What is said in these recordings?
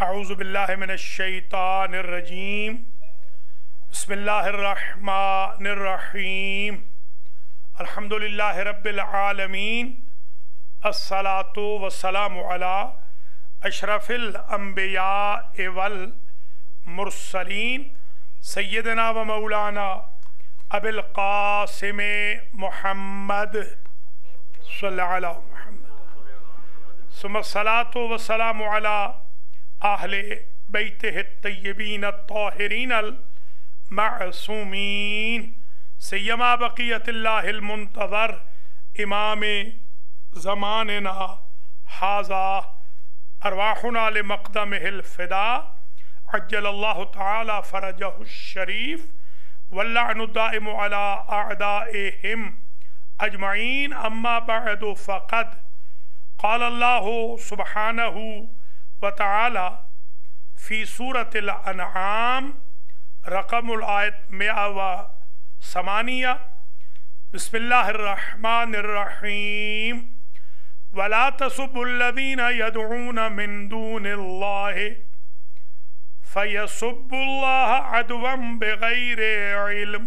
اعوذ باللہ من الشیطان الرجیم بسم اللہ الرحمن الرحیم الحمدللہ رب العالمین الصلاة والسلام علی اشرف الانبیاء والمرسلین سیدنا و مولانا ابی القاسم محمد صلی اللہ علیہ محمد ثم الصلاة والسلام علی اہل بیتہ الطیبین الطاہرین المعصومین سیما بقیت اللہ المنتظر امام زماننا حاذا ارواحنا لمقدمہ الفدا عجل اللہ تعالی فرجہ الشریف واللعن الدائم علی اعدائهم اجمعین اما بعد فقد قال اللہ سبحانہ وتعالی فی سورة الانعام رقم الآیت 108 بسم اللہ الرحمن الرحیم ولا تسبوا الذین يدعون من دون اللہ فیسبوا اللہ عدوا بغیر علم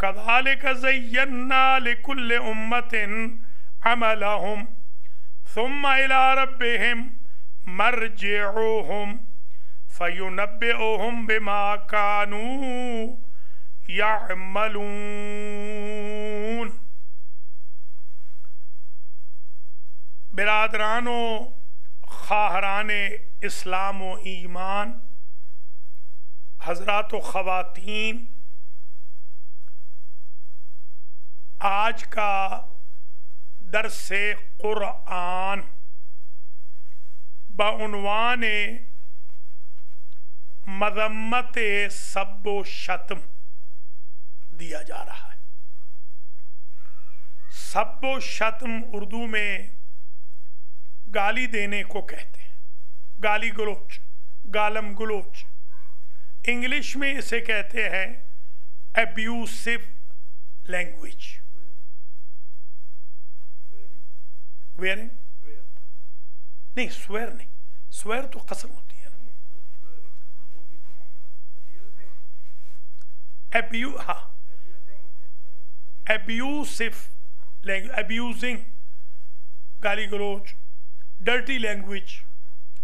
كذلك زینا لكل امة عملهم ثم الى ربهم مرجعوهم فینبئوهم بما كانوا يعملون۔ برادران و خواہران اسلام و ایمان، حضرات و خواتین، آج کا درس قرآن بعنوان مذمت سب و شتم دیا جا رہا ہے۔ سب و شتم اردو میں گالی دینے کو کہتے ہیں، گالی گلوچ، گالم گلوچ۔ انگلش میں اسے کہتے ہیں ایبیوسو لینگویج۔ ویئرنگ نہیں، سویر نہیں، سویر تو قسم ہوتی ہے نا۔ ایبیوزنگ، گالی گلوچ، ڈرٹی لینگویج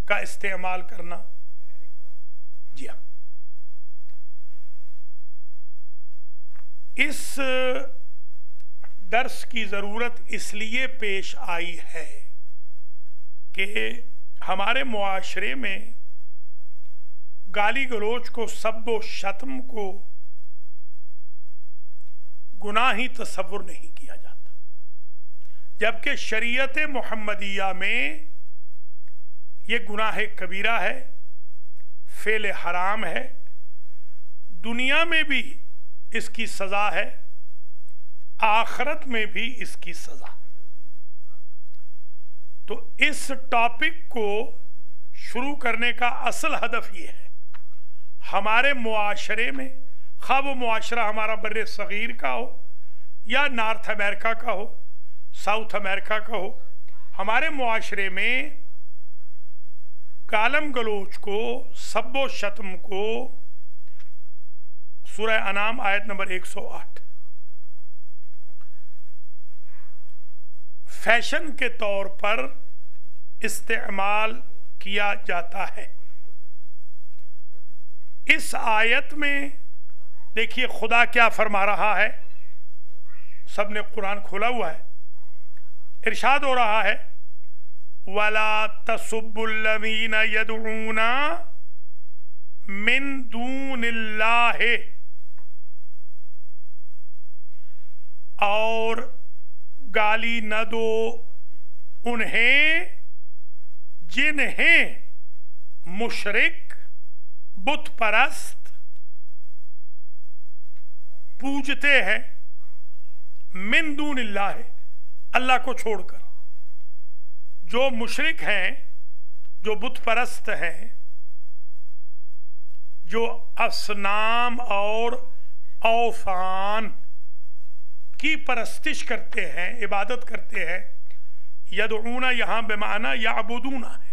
کا استعمال کرنا۔ جی ہاں، اس درس کی ضرورت اس لیے پیش آئی ہے کہ ہمارے معاشرے میں گالی گلوچ کو، سب و شتم کو گناہی تصور نہیں کیا جاتا، جبکہ شریعت محمدیہ میں یہ گناہ کبیرہ ہے، فعل حرام ہے، دنیا میں بھی اس کی سزا ہے، آخرت میں بھی اس کی سزا ہے۔ تو اس ٹاپک کو شروع کرنے کا اصل ہدف یہ ہے، ہمارے معاشرے میں، خواہ وہ معاشرہ ہمارا بر صغیر کا ہو یا نارتھ امریکہ کا ہو، ساؤتھ امریکہ کا ہو، ہمارے معاشرے میں گالم گلوچ کو، سب و شتم کو سورہ انعام آیت نمبر 108 فیشن کے طور پر استعمال کیا جاتا ہے۔ اس آیت میں دیکھیے خدا کیا فرما رہا ہے، سب نے قرآن کھولا ہوا ہے، ارشاد ہو رہا ہے وَلَا تَسُبُّوا الَّذِينَ يَدْعُونَ مِن دُونِ اللَّهِ، اور گالی نہ دو انہیں جنہیں مشرک، بت پرست پوجتے ہیں، من دون اللہ، اللہ کو چھوڑ کر۔ جو مشرک ہیں، جو بت پرست ہیں، جو اصنام اور اوثان کی پرستش کرتے ہیں، عبادت کرتے ہیں۔ یدعون یہاں بمعنی یعبدون ہے،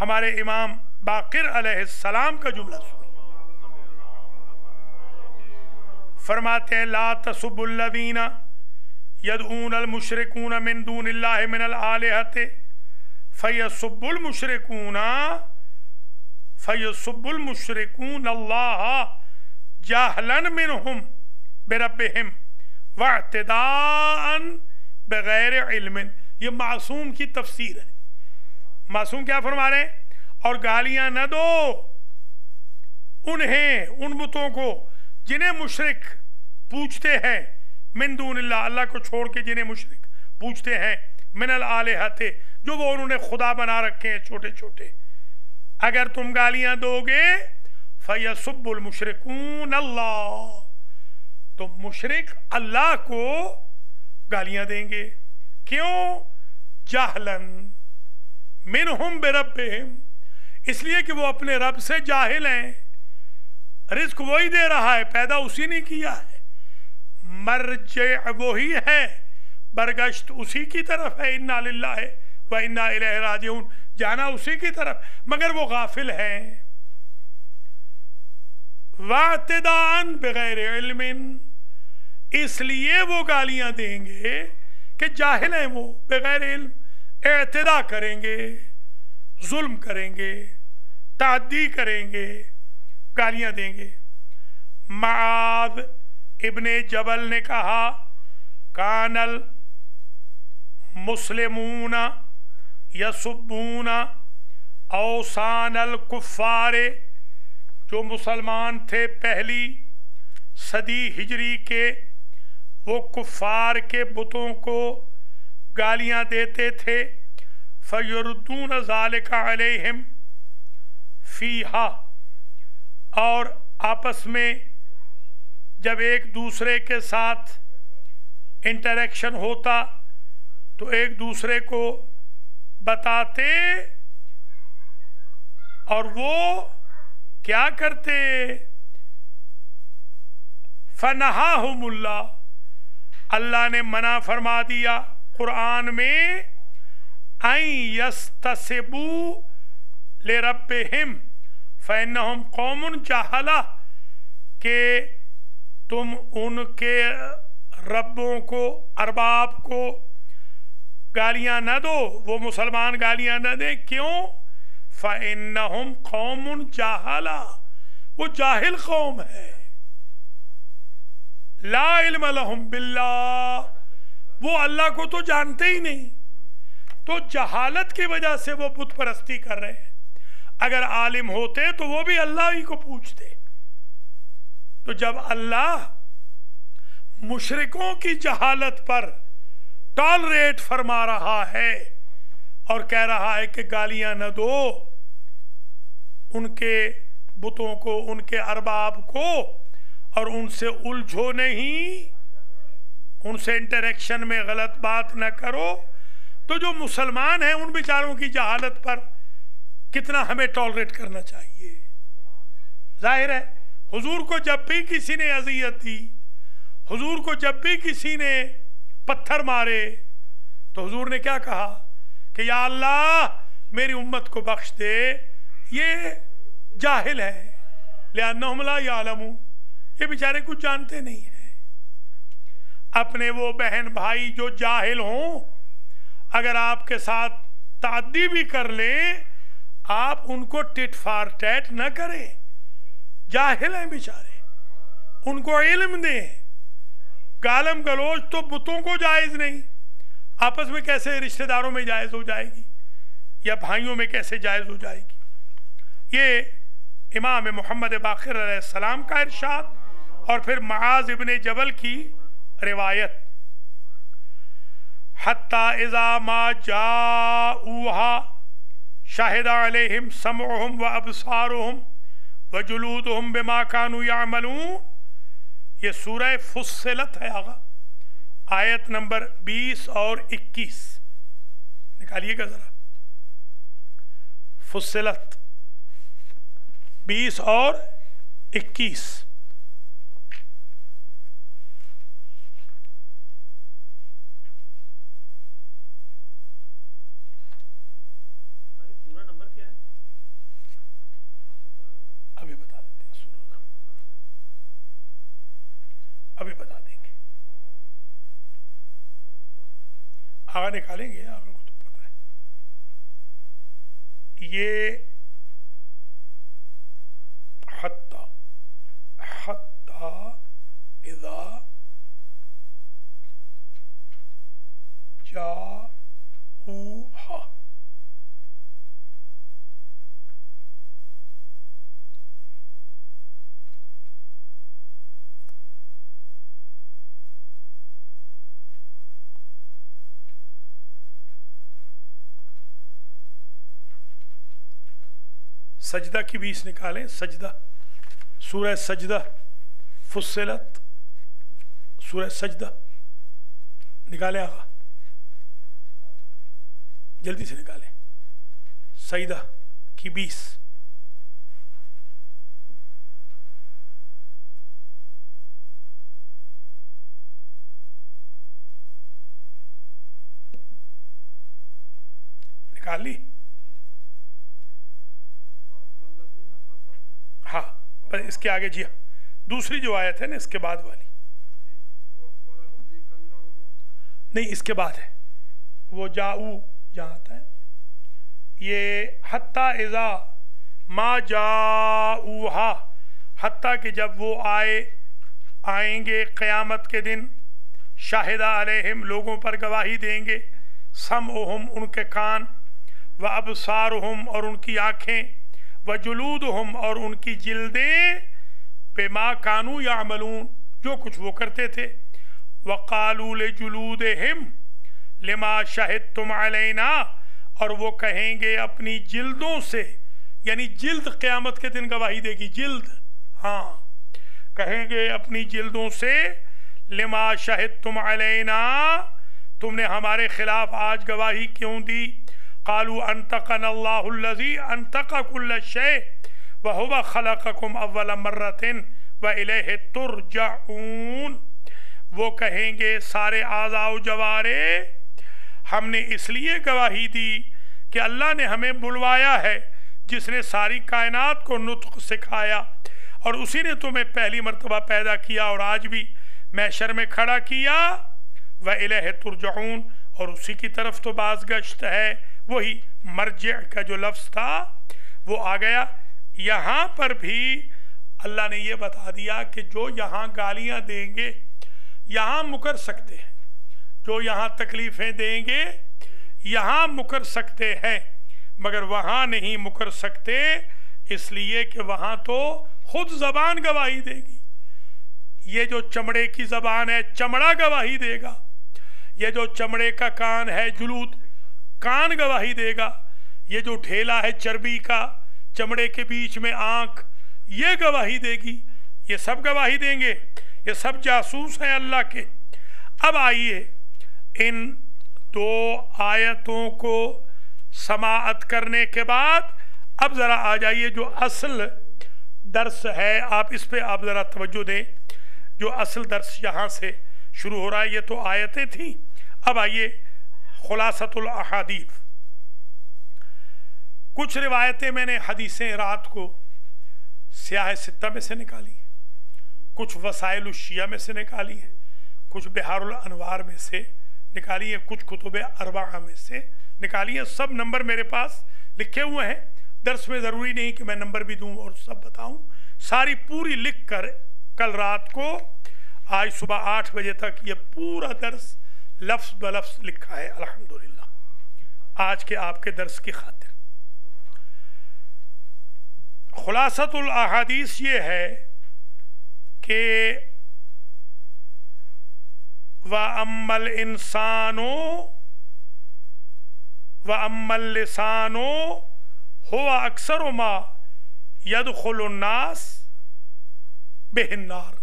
ہمارے امام باقر علیہ السلام کا جملہ سنیں، فرماتے ہیں لا تسبوا الذین یدعون المشرکون من دون اللہ من الآلہۃ فیسب المشرکون اللہ جہلا منہم بربہم واعتداء بغیر علم. یہ معصوم کی تفسیر ہے. معصوم کیا فرما رہے ہیں؟ اور گالیاں نہ دو انہیں، ان بتوں کو جنہیں مشرک پوجتے ہیں، من دون اللہ، اللہ کو چھوڑ کے جنہیں مشرک پوجتے ہیں، من الآلہۃ، جو وہ انہوں نے خدا بنا رکھے ہیں چھوٹے چھوٹے. اگر تم گالیاں دو گے فیسب المشرکون اللہ، تو مشرک اللہ کو گالیاں دیں گے. کیوں؟ جہلاً منہم بربہم، اس لیے کہ وہ اپنے رب سے جاہل ہیں. رزق وہی دے رہا ہے، پیدا اسی نے کیا ہے، مرجع وہی ہے، برگشت اسی کی طرف ہے. انا للہ و انا الیہ راجعون، جانا اسی کی طرف، مگر وہ غافل ہیں. واعتداء بغیر علم، اس لیے وہ گالیاں دیں گے کہ جاہل ہیں وہ، بغیر علم اعتداء کریں گے، ظلم کریں گے، تعدی کریں گے، گالیاں دیں گے. معاذ ابن جبل نے کہا کان المسلمون یسبون اوثان الکفار، جو مسلمان تھے پہلی صدی ہجری کے، وہ کفار کے بتوں کو گالیاں دیتے تھے. فیردون ذالک علیہم فیہا، اور آپس میں جب ایک دوسرے کے ساتھ انٹریکشن ہوتا تو ایک دوسرے کو بتاتے، اور وہ کیا کرتے؟ فنہاہم اللہ، اللہ نے منع فرما دیا قرآن میں، ان یستسبوا لربہم فإنہم قوم جہلہ، کہ تم ان کے ربوں کو، ارباب کو گالیاں نہ دو، وہ مسلمان گالیاں نہ دیں. کیوں؟ فإنہم قوم جہلہ، وہ جاہل قوم ہے. لا علم لہم باللہ، وہ اللہ کو تو جانتے ہی نہیں، تو جہالت کی وجہ سے وہ بت پرستی کر رہے ہیں. اگر عالم ہوتے تو وہ بھی اللہ ہی کو پوچھتے. تو جب اللہ مشرکوں کی جہالت پر ٹالریٹ فرما رہا ہے اور کہہ رہا ہے کہ گالیاں نہ دو ان کے بتوں کو، ان کے ارباب کو، اور ان سے الجھو نہیں، ان سے انٹریکشن میں غلط بات نہ کرو، تو جو مسلمان ہیں ان بیچاروں کی جہالت پر کتنا ہمیں ٹالریٹ کرنا چاہیے. ظاہر ہے حضور کو جب بھی کسی نے اذیت دی، حضور کو جب بھی کسی نے پتھر مارے، تو حضور نے کیا کہا کہ یا اللہ میری امت کو بخش دے، یہ جاہل ہے، لأنہم لا یعلمون، یہ بیچارے کچھ جانتے نہیں ہیں. اپنے وہ بہن بھائی جو جاہل ہوں، اگر آپ کے ساتھ تعدی بھی کر لیں، آپ ان کو ٹٹ فار ٹیٹ نہ کریں، جاہل ہیں بیچارے، ان کو علم دیں. گالم گلوچ تو بتوں کو جائز نہیں، آپس میں کیسے رشتہ داروں میں جائز ہو جائے گی، یا بھائیوں میں کیسے جائز ہو جائے گی. یہ امام محمد باقر علیہ السلام کا ارشاد، اور پھر معاذ ابن جبل کی روایت. حتی اذا ما جاؤوها شہد علیہم سمعہم و ابصارہم و جلودہم بما کانوا یعملون. یہ سورہ فصلت ہے آغا، آیت نمبر 20 اور 21 نکالیے گا ذرا. فصلت 20 اور 21. پورا نمبر کیا ہے؟ آگے نکالیں گے، آپ کو تو پتہ ہے. یہ حتی اذا جاؤہا، سجدہ کی 20 نکالیں. سجدہ، سورہ سجدہ، فصلت، سورہ سجدہ نکالیں آقا، جلدی سے نکالیں. سجدہ کی 20. نکال لی؟ ہاں پر اس کے آگے، جی ہاں دوسری جو آیت ہے نا اس کے بعد والی، نہیں اس کے بعد ہے وہ جاؤ جہاں آتا ہے. یہ حتی اذا ما جاؤہا، حتیٰ کہ جب وہ آئیں گے قیامت کے دن، شاہدہ علیہم لوگوں پر گواہی دیں گے، سمعہم ان کے کان، و ابصارہم اور ان کی آنکھیں، و جلودہم اور ان کی جلدیں، بما کانوا یعملون جو کچھ وہ کرتے تھے. وقالوا لجلودہم لما شہدتم علینا، اور وہ کہیں گے اپنی جلدوں سے، یعنی جلد قیامت کے دن گواہی دے گی، جلد، ہاں کہیں گے اپنی جلدوں سے، لما شہدتم علینا تم نے ہمارے خلاف آج گواہی کیوں دی. قالوا انطقنا اللہ الذی انطق کل شیء وہو خلقکم اول مرۃ والیہ ترجعون. وہ کہیں گے سارے اعضاء و جوارے، ہم نے اس لیے گواہی دی کہ اللہ نے ہمیں بلوایا ہے، جس نے ساری کائنات کو نطق سکھایا، اور اسی نے تمہیں پہلی مرتبہ پیدا کیا اور آج بھی محشر میں کھڑا کیا. وَإِلَيْهِ تُرْجَعُونَ، اور اسی کی طرف تو باز گشت ہے. وہی مرجع کا جو لفظ تھا وہ آ گیا. یہاں پر بھی اللہ نے یہ بتا دیا کہ جو یہاں گالیاں دیں گے یہاں مکر سکتے ہیں، جو یہاں تکلیفیں دیں گے یہاں مکر سکتے ہیں، مگر وہاں نہیں مکر سکتے، اس لیے کہ وہاں تو خود زبان گواہی دے گی. یہ جو چمڑے کی زبان ہے چمڑا گواہی دے گا، یہ جو چمڑے کا کان ہے جلود، کان گواہی دے گا، یہ جو ڈھیلا ہے چربی کا، چمڑے کے بیچ میں آنکھ، یہ گواہی دے گی. یہ سب گواہی دیں گے، یہ سب جاسوس ہیں اللہ کے. اب آئیے ان دو آیتوں کو سماعت کرنے کے بعد اب ذرا آ جائیے جو اصل درس ہے، آپ اس پہ آپ ذرا توجہ دیں. جو اصل درس یہاں سے شروع ہو رہا ہے، یہ تو آیتیں تھیں. اب آئیے خلاصۃ الاحادیث. کچھ روایتیں میں نے حدیثیں رات کو سیاہ ستہ میں سے نکالی ہیں، کچھ وسائل الشیعہ میں سے نکالی ہیں، کچھ بحار الانوار میں سے نکالی ہیں، کچھ کتب اربعہ میں سے نکالی ہیں. سب نمبر میرے پاس لکھے ہوئے ہیں. درس میں ضروری نہیں کہ میں نمبر بھی دوں اور سب بتاؤں، ساری پوری لکھ کر کل رات کو آج صبح 8 بجے تک یہ پورا درس لفظ بلفظ لکھا ہے الحمدللہ، آج کے آپ کے درس کی خاطر. خلاصۃ الاحادیث یہ ہے کہ وَأَمَّا الْإِنسَانُ وَأَمَّا اللِّسَانُ هُوَ أَكْثَرُ مَا يَدْخُلُ النَّاسِ بِهِ النَّارِ.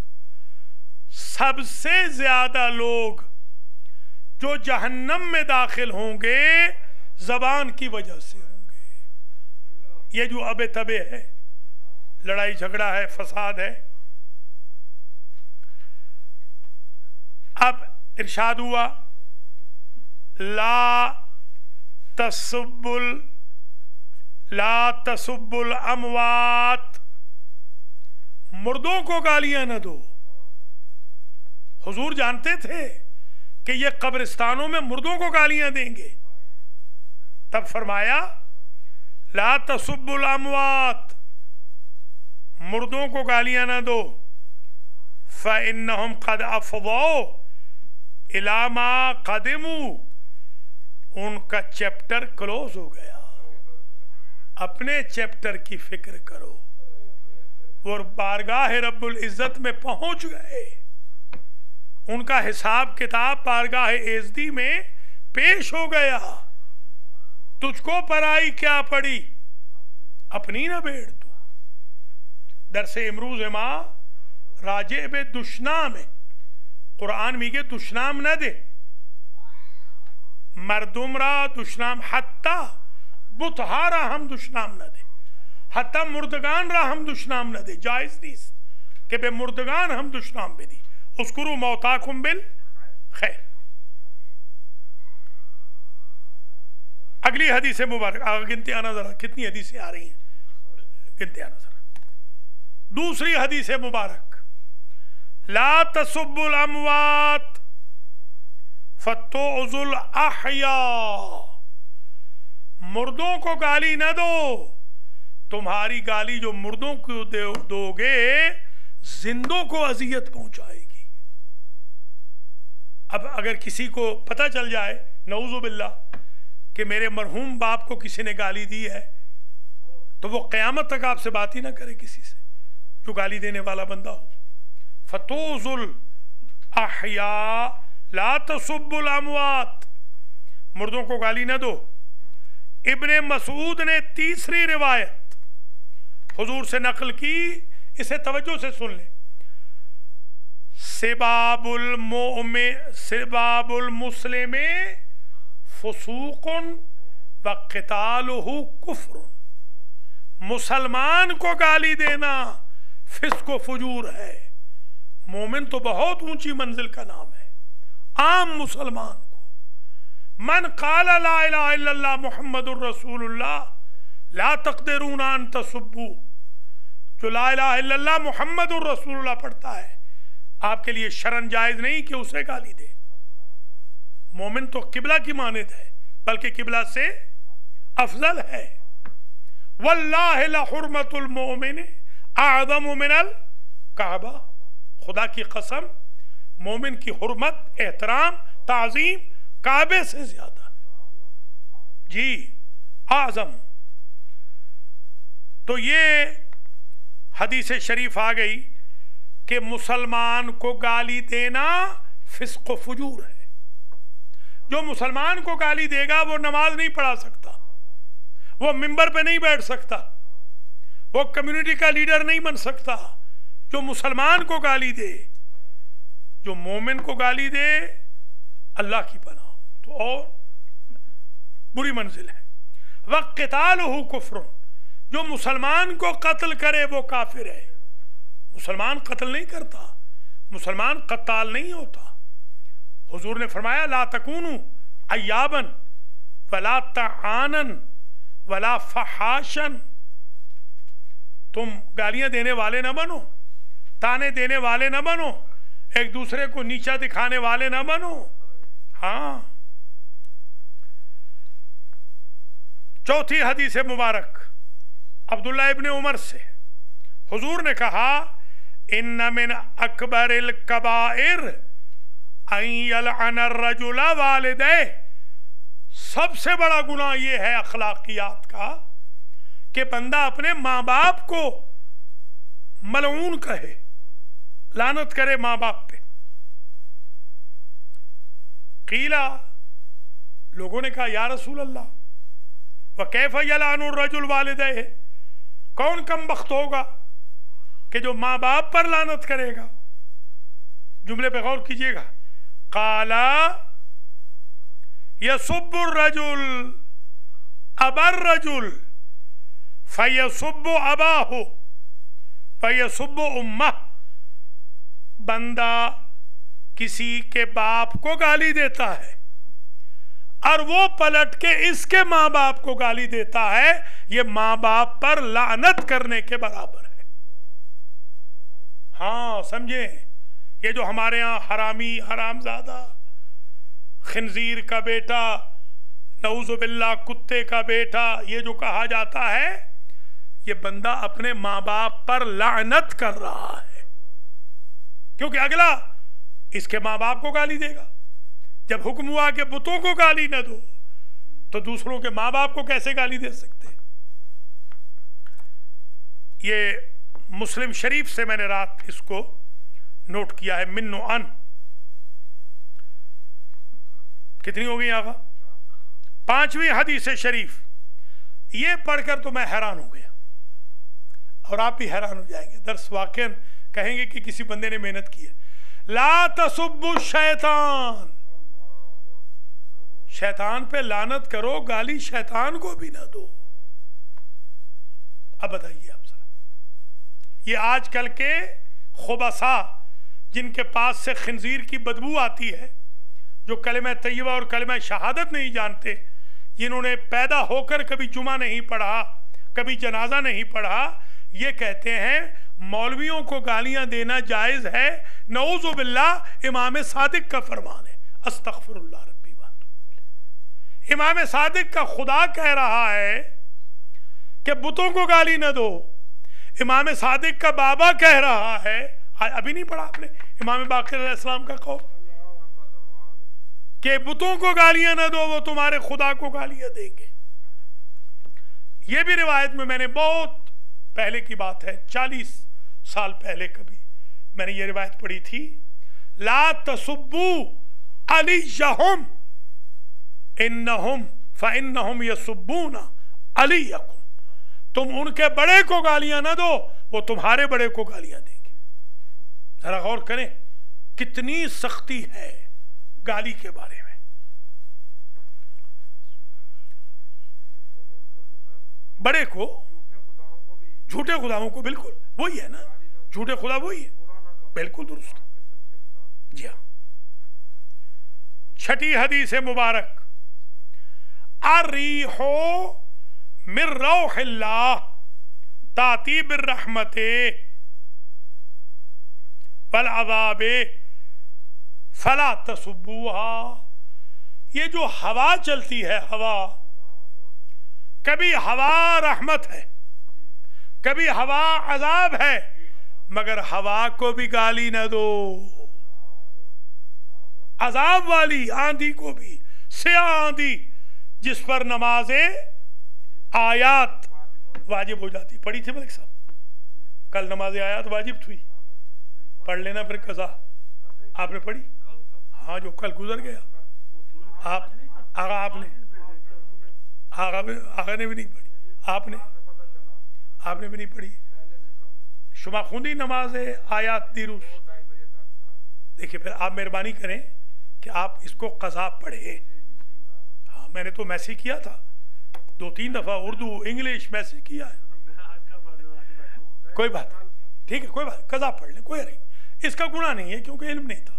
سب سے زیادہ لوگ جو جہنم میں داخل ہوں گے زبان کی وجہ سے ہوں گے. یہ جو اب تبے ہے، لڑائی جھگڑا ہے، فساد ہے. اب ارشاد ہوا لا تسب الاموات، مردوں کو گالیاں نہ دو. حضور جانتے تھے کہ یہ قبرستانوں میں مردوں کو گالیاں دیں گے؟ تب فرمایا لا تسبوا الاموات، مردوں کو گالیاں نہ دو، فإنهم قد افضوا الی ما قدموا، ان کا چیپٹر کلوز ہو گیا، اپنے چیپٹر کی فکر کرو، اور بارگاہ رب العزت میں پہنچ گئے، ان کا حساب کتاب بارگاہ ایزدی میں پیش ہو گیا، تجھ کو پرائی کیا پڑی، اپنی نہ بیڑ تو۔ درس امروز ماں راجع بے دشنام ہے، قرآن میگه دشنام نده، مردم را دشنام، حتی بتها را هم دشنام نده، حتی مردگان را هم دشنام نده، جائز نیست که به مردگان هم دشنام بدی، اذکروا موتاکم بالخیر۔ اگلی حدیث مبارک، آگے گنتے آنا ذرا، کتنی حدیثیں آ رہی ہیں، گنتے آنا ذرا۔ دوسری حدیث مبارک، لا تسبوا الاموات فتعظوا الاحیاء، مردوں کو گالی نہ دو، تمہاری گالی جو مردوں کو دو گے زندوں کو اذیت پہنچائے گی۔ اب اگر کسی کو پتہ چل جائے نعوذ باللہ کہ میرے مرحوم باپ کو کسی نے گالی دی ہے، تو وہ قیامت تک آپ سے بات ہی نہ کرے کسی سے جو گالی دینے والا بندہ ہو۔ فتعظوا الاحیاء لا تسبوا الاموات، مردوں کو گالی نہ دو۔ ابن مسعود نے تیسری روایت حضور سے نقل کی، اسے توجہ سے سن لیں، سباب المسلم فسوق وقتالہ کفر، مسلمان کو گالی دینا فسق و فجور ہے۔ مومن تو بہت اونچی منزل کا نام ہے، عام مسلمان کو، من قال لا الہ الا اللہ محمد الرسول اللہ لا تقدرون ان تسبوا، جو لا الہ الا اللہ محمد الرسول اللہ پڑھتا ہے آپ کے لیے شرن جائز نہیں کہ اسے گالی دے۔ مومن تو قبلہ کی مانند ہے، بلکہ قبلہ سے افضل ہے۔ واللہ لحرمت المؤمن اعظم من الکعبہ، خدا کی قسم مومن کی حرمت، احترام، تعظیم کعبے سے زیادہ ہے، جی اعظم۔ تو یہ حدیث شریف آ گئی کہ مسلمان کو گالی دینا فسق و فجور ہے۔ جو مسلمان کو گالی دے گا وہ نماز نہیں پڑھا سکتا، وہ ممبر پہ نہیں بیٹھ سکتا، وہ کمیونٹی کا لیڈر نہیں بن سکتا۔ جو مسلمان کو گالی دے، جو مومن کو گالی دے، اللہ کی پناہ تو اور بری منزل ہے۔ وَقِتَالُهُ كُفْرٌ، جو مسلمان کو قتل کرے وہ کافر ہے۔ مسلمان قتل نہیں کرتا، مسلمان قتال نہیں ہوتا۔ حضور نے فرمایا لا تکونوا عیابا ولا طعانا ولا فحاشا، تم گالیاں دینے والے نہ بنو، تانے دینے والے نہ بنو، ایک دوسرے کو نیچا دکھانے والے نہ بنو۔ ہاں، چوتھی حدیث مبارک عبداللہ ابن عمر سے، حضور نے کہا ان من اکبر الکبائر ان یلعن الرجل والدیہ، سب سے بڑا گناہ یہ ہے اخلاقیات کا کہ بندہ اپنے ماں باپ کو ملعون کہے، لعنت کرے ماں باپ پہ۔ قیلا، لوگوں نے کہا یا رسول اللہ وکیف یلعن الرجل والدیہ، کون کم بخت ہوگا کہ جو ماں باپ پر لعنت کرے گا؟ جملے پہ غور کیجئے گا، قالا یسب الرجل ابا الرجل فیسب اباہ فیسب امہ، بندہ کسی کے باپ کو گالی دیتا ہے اور وہ پلٹ کے اس کے ماں باپ کو گالی دیتا ہے، یہ ماں باپ پر لعنت کرنے کے برابر ہے۔ ہاں سمجھیں، یہ جو ہمارے ہاں حرامی، حرام زادہ، خنزیر کا بیٹا، نعوذ باللہ کتے کا بیٹا، یہ جو کہا جاتا ہے یہ بندہ اپنے ماں باپ پر لعنت کر رہا ہے، کیونکہ اگلا اس کے ماں باپ کو گالی دے گا۔ جب حکم ہوا کہ بتوں کو گالی نہ دو تو دوسروں کے ماں باپ کو کیسے گالی دے سکتے؟ یہ مسلم شریف سے میں نے رات اس کو نوٹ کیا ہے، من و ان کتنی ہو گئی آقا؟ 5ویں حدیث شریف۔ یہ پڑھ کر تو میں حیران ہو گیا اور آپ بھی حیران ہو جائیں گے، درس واقعا کہیں گے کہ کسی بندے نے محنت کی ہے۔ لا تسبوا الشیطان، شیطان پہ لعنت کرو، گالی شیطان کو بھی نہ دو۔ اب بتائیے آپ ذرا، یہ آج کل کے خبثاء جن کے پاس سے خنزیر کی بدبو آتی ہے، جو کلمہ طیبہ اور کلمہ شہادت نہیں جانتے، جنہوں نے پیدا ہو کر کبھی جمعہ نہیں پڑھا، کبھی جنازہ نہیں پڑھا، یہ کہتے ہیں مولویوں کو گالیاں دینا جائز ہے۔ نعوذ باللہ امام صادق کا فرمان ہے، استغفر اللہ ربی واتوب۔ امام صادق کا خدا کہہ رہا ہے کہ بتوں کو گالی نہ دو۔ امام صادق کا بابا کہہ رہا ہے، ابھی نہیں پڑھا آپ نے امام باقر علیہ السلام کا قول کہ بتوں کو گالیاں نہ دو، وہ تمہارے خدا کو گالیاں دیں گے۔ یہ بھی روایت میں نے بہت پہلے کی بات ہے، 40 سال پہلے کبھی میں نے یہ روایت پڑھی تھی، لا تسبوا علیہم انہم فانہم یسبون علیکم، تم ان کے بڑے کو گالیاں نہ دو، وہ تمہارے بڑے کو گالیاں دیں گے۔ ذرا غور کریں کتنی سختی ہے گالی کے بارے میں۔ بڑے کو، جھوٹے خداؤں کو، بالکل وہی ہے نا، جھوٹے خدا وہی ہے، بالکل درست۔ جی ہاں، 6 حدیث مبارک، الریح من روح اللہ تاتی بالرحمت والعذاب فلا تسبوها۔ یہ جو ہوا چلتی ہے، ہوا، کبھی ہوا رحمت ہے، کبھی ہوا عذاب ہے، مگر ہوا کو بھی گالی نہ دو۔ عذاب والی آندھی کو بھی، سیاہ آندھی جس پر نماز آیات واجب ہو جاتی، پڑھی تھی ملک صاحب کل، نماز آیات واجب تھی، پڑھ لینا پھر قضا۔ آپ نے پڑھی؟ ہاں، جو کل گزر گیا۔ آپ آغا نے بھی نہیں پڑھی، آپ نے بھی نہیں پڑھی۔ شما خوندی نماز آیات دیروز؟ دیکھیں پھر آپ مہربانی کریں کہ آپ اس کو قضا پڑھیں۔ ہاں، میں نے تو میسیج کیا تھا 2-3 دفعہ، اردو انگلش میسیج کیا ہے۔ کوئی بات نہیں، ٹھیک ہے، کوئی بات، قضا پڑھ لیں، کوئی نہیں، اس کا گناہ نہیں ہے کیونکہ علم نہیں تھا،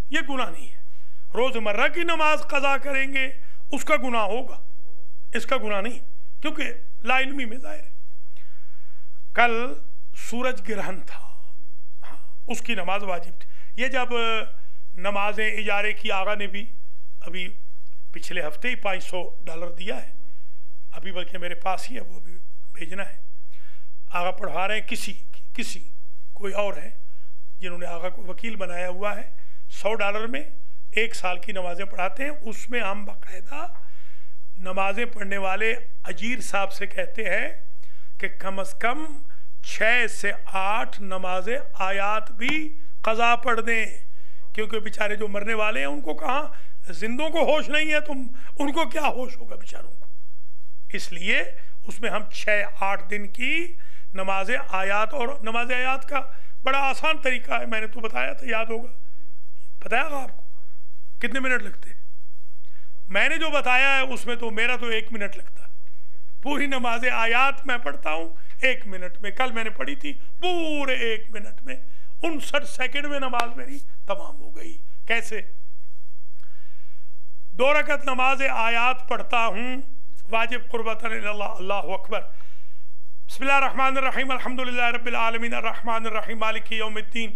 یہ گناہ نہیں ہے۔ روزمرہ کی نماز قضا کریں گے اس کا گناہ ہوگا، اس کا گناہ نہیں، کیونکہ لا علمی میں ظاہر ہے۔ کل سورج گرہن تھا، ہاں، اس کی نماز واجب تھی۔ یہ جب نمازیں اجارے کی، آغا نے بھی ابھی پچھلے ہفتے ہی $500 دیا ہے، ابھی بلکہ میرے پاس ہی ہے، وہ بھی بھیجنا ہے۔ آغا پڑھوا رہے ہیں، کسی کوئی اور ہے جنہوں نے آغا کو وکیل بنایا ہوا ہے، $100 میں 1 سال کی نمازیں پڑھاتے ہیں۔ اس میں ہم باقاعدہ نمازیں پڑھنے والے اجیر صاحب سے کہتے ہیں کہ کم از کم 6 سے 8 نمازیں آیات بھی قضا پڑھ دیں، کیونکہ بیچارے جو مرنے والے ہیں ان کو کہاں، زندوں کو ہوش نہیں ہے، تم ان کو کیا ہوش ہوگا بیچاروں کو۔ اس لیے اس میں ہم 6-8 دن کی نماز آیات، اور نماز آیات کا بڑا آسان طریقہ ہے، میں نے تو بتایا تھا، یاد ہوگا، بتایا گا آپ کو کتنے منٹ لگتے ہیں؟ میں نے جو بتایا ہے اس میں تو میرا تو 1 منٹ لگتا ہے، پوری نماز آیات میں پڑھتا ہوں 1 منٹ میں۔ کل میں نے پڑھی تھی پورے 1 منٹ میں، 59 سیکنڈ میں نماز میری تمام ہو گئی۔ کیسے؟ 2 رکعت نماز آیات پڑھتا ہوں، واجب قربتاً اللہ، اللہ اکبر، بسم اللہ الرحمن الرحیم، الحمدللہ رب العالمین، الرحمن الرحیم، مالک یوم الدین،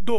2।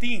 3।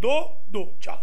2 2 4।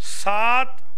7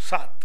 7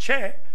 6,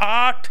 8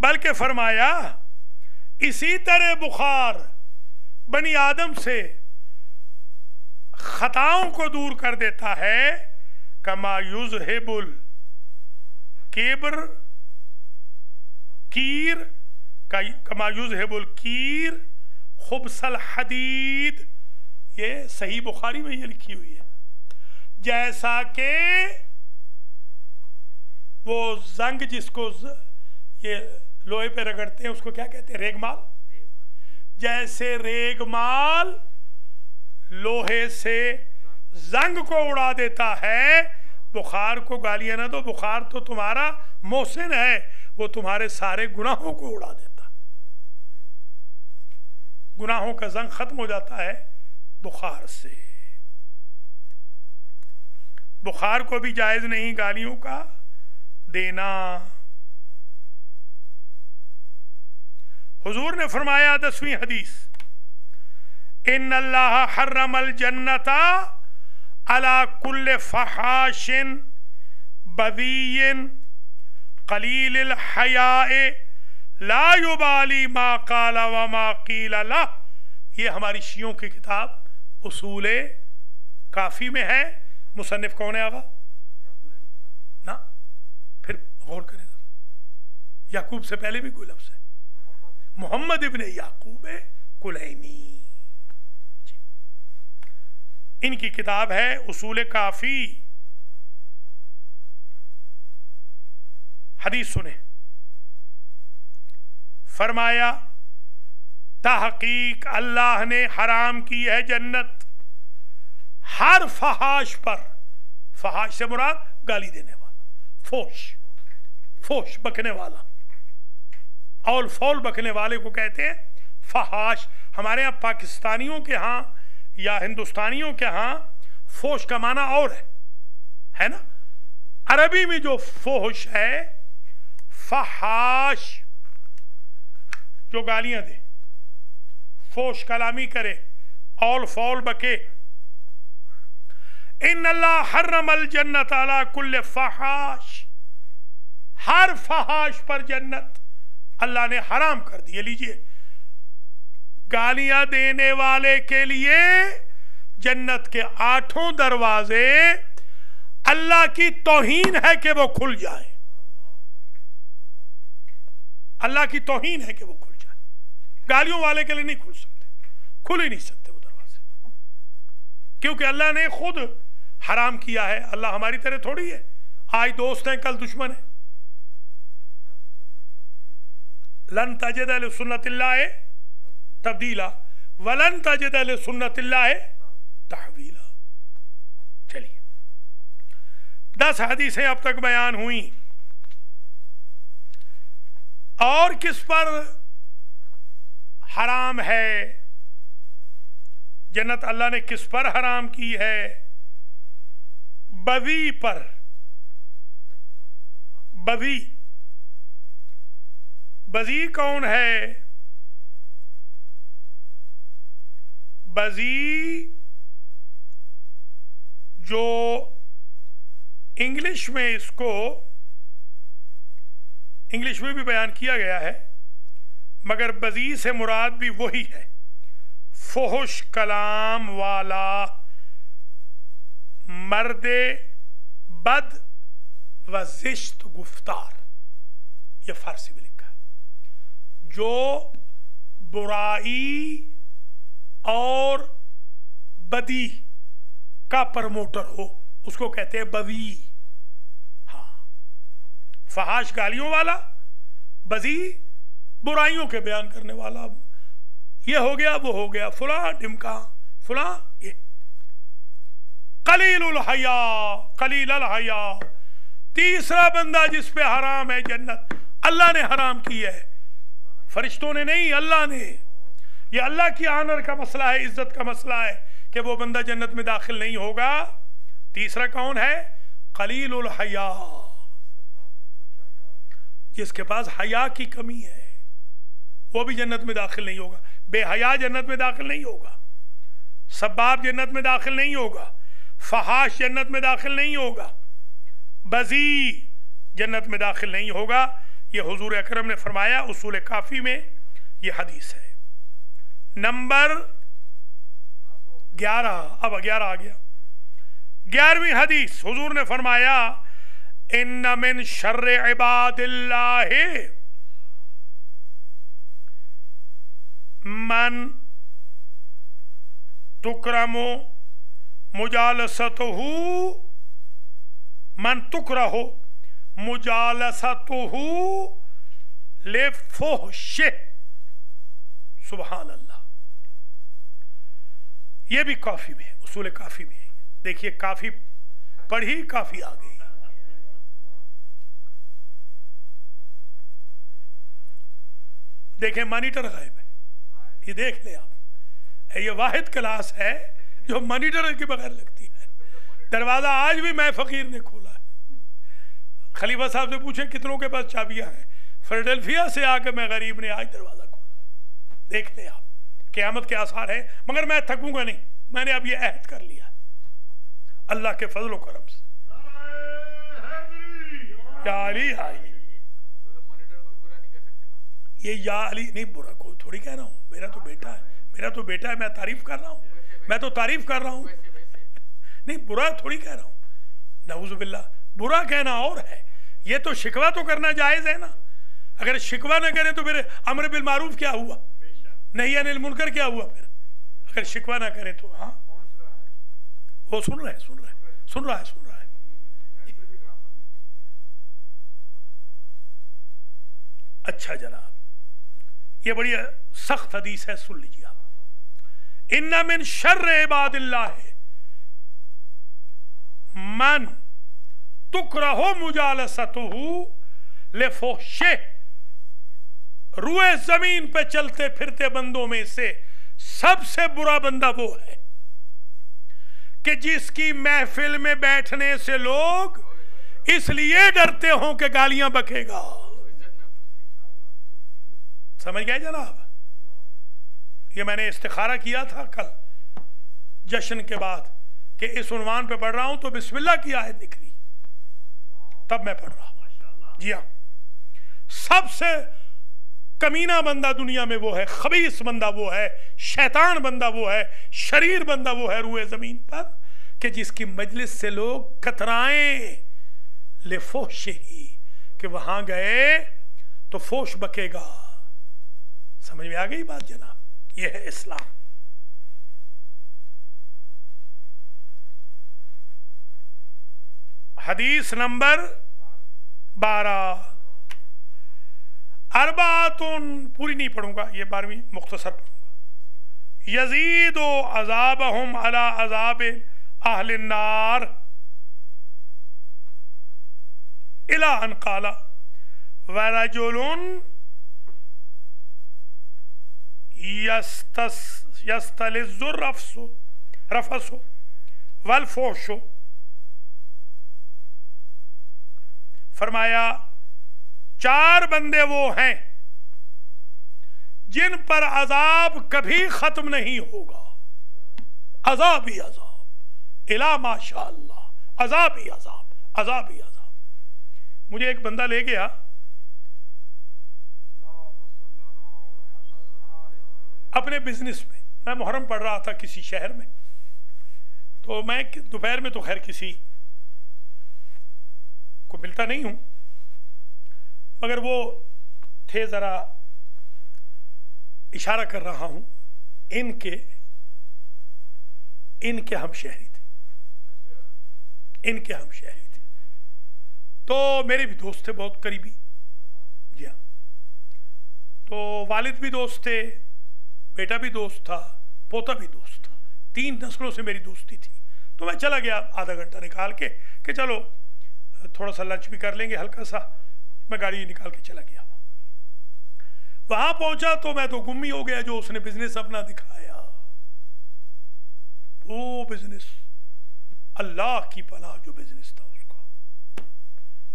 بلکہ فرمایا اسی طرح بخار بنی آدم سے خطاؤں کو دور کر دیتا ہے کما یذہب الکبر کیر کما یذہب الکیر خبث الحدید. یہ صحیح بخاری میں یہ لکھی ہوئی ہے. جیسا کہ وہ زنگ جس کو یہ لوہے پہ رگڑتے ہیں اس کو کیا کہتے ہیں؟ ریگمال. جیسے ریگمال لوہے سے زنگ کو اڑا دیتا ہے، بخار کو گالیاں نہ دو. بخار تو تمہارا محسن ہے، وہ تمہارے سارے گناہوں کو اڑا دیتا ہے. گناہوں کا زنگ ختم ہو جاتا ہے بخار سے. بخار کو بھی جائز نہیں گالیوں کا دینا. حضور نے فرمایا 10ویں حدیث، ان اللہ حرم الجنت علی کل فحاش بذی قلیل الحیاء لا یبالی ما قال وما قیل لہ. یہ ہماری شیعوں کی کتاب اصول کافی میں ہے. مصنف کون ہے آقا؟ نا پھر غور کریں ذرا. یعقوب سے پہلے بھی کوئی لفظ ہے، محمد ابن یعقوب کلینی. ان کی کتاب ہے اصول کافی. حدیث سنیں. فرمایا تحقیق اللہ نے حرام کی ہے جنت ہر فحاش پر. فحاش سے مراد گالی دینے والا، فوش بکنے والا، اول فول بکنے والے کو کہتے ہیں فحاش. ہمارے ہاں پاکستانیوں کے ہاں یا ہندوستانیوں کے ہاں فوش کا معنی اور ہے نا. عربی میں جو فوش ہے فحاش، جو گالیاں دے، فوش کلامی کرے، اول فول بکے. ان اللہ حرم الجنت علی کل فحاش، ہر فحاش پر جنت اللہ نے حرام کر دی. لیجئے گالیاں دینے والے کے لیے جنت کے 8 دروازے اللہ کی توہین ہے کہ وہ کھل جائیں. اللہ کی توہین ہے کہ وہ کھل جائیں. گالیوں والے کے لیے نہیں کھل سکتے، کھل ہی نہیں سکتے وہ دروازے، کیونکہ اللہ نے خود حرام کیا ہے. اللہ ہماری طرح تھوڑی ہے، آج دوست ہیں کل دشمن ہیں. لن تجد لسنت اللہ تبدیلا ولن تجد لسنت اللہ تحویلا. چلیے 10 حدیثیں اب تک بیان ہوئیں. اور کس پر حرام ہے جنت؟ اللہ نے کس پر حرام کی ہے؟ بذی پر. بذی کون ہے؟ بذی جو انگلش میں، اس کو انگلش میں بھی بیان کیا گیا ہے، مگر بذی سے مراد بھی وہی ہے فحش کلام والا مرد بد و زشت گفتار. یہ فارسی میں لکھا ہے. جو برائی اور بدی کا پرموٹر ہو اس کو کہتے ہیں بذی. ہاں، فحاش گالیوں والا، بذی برائیوں کے بیان کرنے والا. یہ ہو گیا، وہ ہو گیا، فلاں ڈمکا فلاں. یہ قلیل الحیا. تیسرا بندہ جس پہ حرام ہے جنت، اللہ نے حرام کی ہے، فرشتوں نے نہیں، اللہ نے. یہ اللہ کی آنر کا مسئلہ ہے، عزت کا مسئلہ ہے کہ وہ بندہ جنت میں داخل نہیں ہوگا. تیسرا کون ہے؟ قلیل الحیا، جس کے پاس حیا کی کمی ہے وہ بھی جنت میں داخل نہیں ہوگا. بے حیا جنت میں داخل نہیں ہوگا، سباب جنت میں داخل نہیں ہوگا، فحاش جنت میں داخل نہیں ہوگا، بذی جنت میں داخل نہیں ہوگا. یہ حضور اکرم نے فرمایا، اصول کافی میں یہ حدیث ہے۔ نمبر 11، اب 11 آ گیا، 11ویں حدیث حضور نے فرمایا ان من شر عباد اللہ من تکرم مجالستہ من تکرہ مجالستہ لفحش، سبحان اللہ۔ یہ بھی کافی میں ہے، اصول کافی میں ہے۔ دیکھیے کافی پڑھی، کافی آ گئی۔ دیکھیں مانیٹر غائب ہے، یہ دیکھ لیں آپ، یہ واحد کلاس ہے جو مانیٹر کے بغیر لگتی ہے۔ دروازہ آج بھی میں فقیر نے کھولا ہے۔ خلیفہ صاحب سے پوچھیں کتنوں کے پاس چابیاں ہیں، فیلڈلفیا سے آ کے میں غریب نے آج دروازہ کھولا ہے۔ دیکھ لیں آپ، قیامت کے آثار ہیں، مگر میں تھکوں گا نہیں، میں نے اب یہ عہد کر لیا اللہ کے فضل و کرم سے۔ یا علی آئی، یہ یا علی نہیں، برا کوئی تھوڑی کہہ رہا ہوں، میرا تو بیٹا ہے، میرا تو بیٹا ہے، میں تعریف کر رہا ہوں، میں تو تعریف کر رہا ہوں، نہیں برا تھوڑی کہہ رہا ہوں، نعوذ باللہ، برا کہنا اور ہے، یہ تو شکوہ تو کرنا جائز ہے نا۔ اگر شکوہ نہ کریں تو پھر امر بالمعروف کیا ہوا، نہی عن المنکر کیا ہوا؟ پھر اگر شکوہ نہ کریں تو ہاں وہ سن رہا ہے۔ اچھا جناب، یہ بڑی سخت حدیث ہے، سن لیجیے آپ۔ ان من شر عباد اللہ من تکرہ مجالستہ لفحش، روئے زمین پہ چلتے پھرتے بندوں میں سے سب سے برا بندہ وہ ہے کہ جس کی محفل میں بیٹھنے سے لوگ اس لیے ڈرتے ہوں کہ گالیاں بکے گا۔ سمجھ گئے جناب؟ یہ میں نے استخارہ کیا تھا کل جشن کے بعد کہ اس عنوان پہ پڑھ رہا ہوں تو بسم اللہ کی آیت نکلی، تب میں پڑھ رہا ہوں۔ جی ہاں، سب سے کمینہ بندہ دنیا میں وہ ہے، خبیث بندہ وہ ہے، شیطان بندہ وہ ہے، شریر بندہ وہ ہے روئے زمین پر کہ جس کی مجلس سے لوگ کترائیں لفحشہ، کہ وہاں گئے تو فوش بکے گا۔ سمجھ میں آ گئی بات جناب؟ یہ ہے اسلام۔ حدیث نمبر 12، اربعۃ، پوری نہیں پڑھوں گا، یہ 12ویں مختصر پڑھوں گا۔ یزید عذابہم علی عذاب اہل النار الی ان قال ورجل یستلذ الرفث والفحش، فرمایا 4 بندے وہ ہیں جن پر عذاب کبھی ختم نہیں ہوگا، عذاب ہی عذاب، الا ماشاء اللہ، عذاب ہی عذاب، عذاب ہی عذاب۔ مجھے ایک بندہ لے گیا اپنے بزنس میں محرم پڑھ رہا تھا کسی شہر میں، تو میں دوپہر میں تو خیر کسی کو ملتا نہیں ہوں، مگر وہ تھے، ذرا اشارہ کر رہا ہوں، ان کے ہم شہری تھے، ان کے ہم شہری تھے، تو میرے بھی دوست تھے بہت قریبی، جی ہاں، تو والد بھی دوست تھے، بیٹا بھی دوست تھا، پوتا بھی دوست تھا، 3 نسلوں سے میری دوستی تھی۔ تو میں چلا گیا آدھا گھنٹہ نکال کے کہ چلو تھوڑا سا لنچ بھی کر لیں گے ہلکا سا، میں گاڑی نکال کے چلا گیا۔ وہاں پہنچا تو میں تو گم ہی ہو گیا، جو اس نے بزنس اپنا دکھایا، وہ بزنس اللہ کی پناہ جو بزنس تھا اس کا۔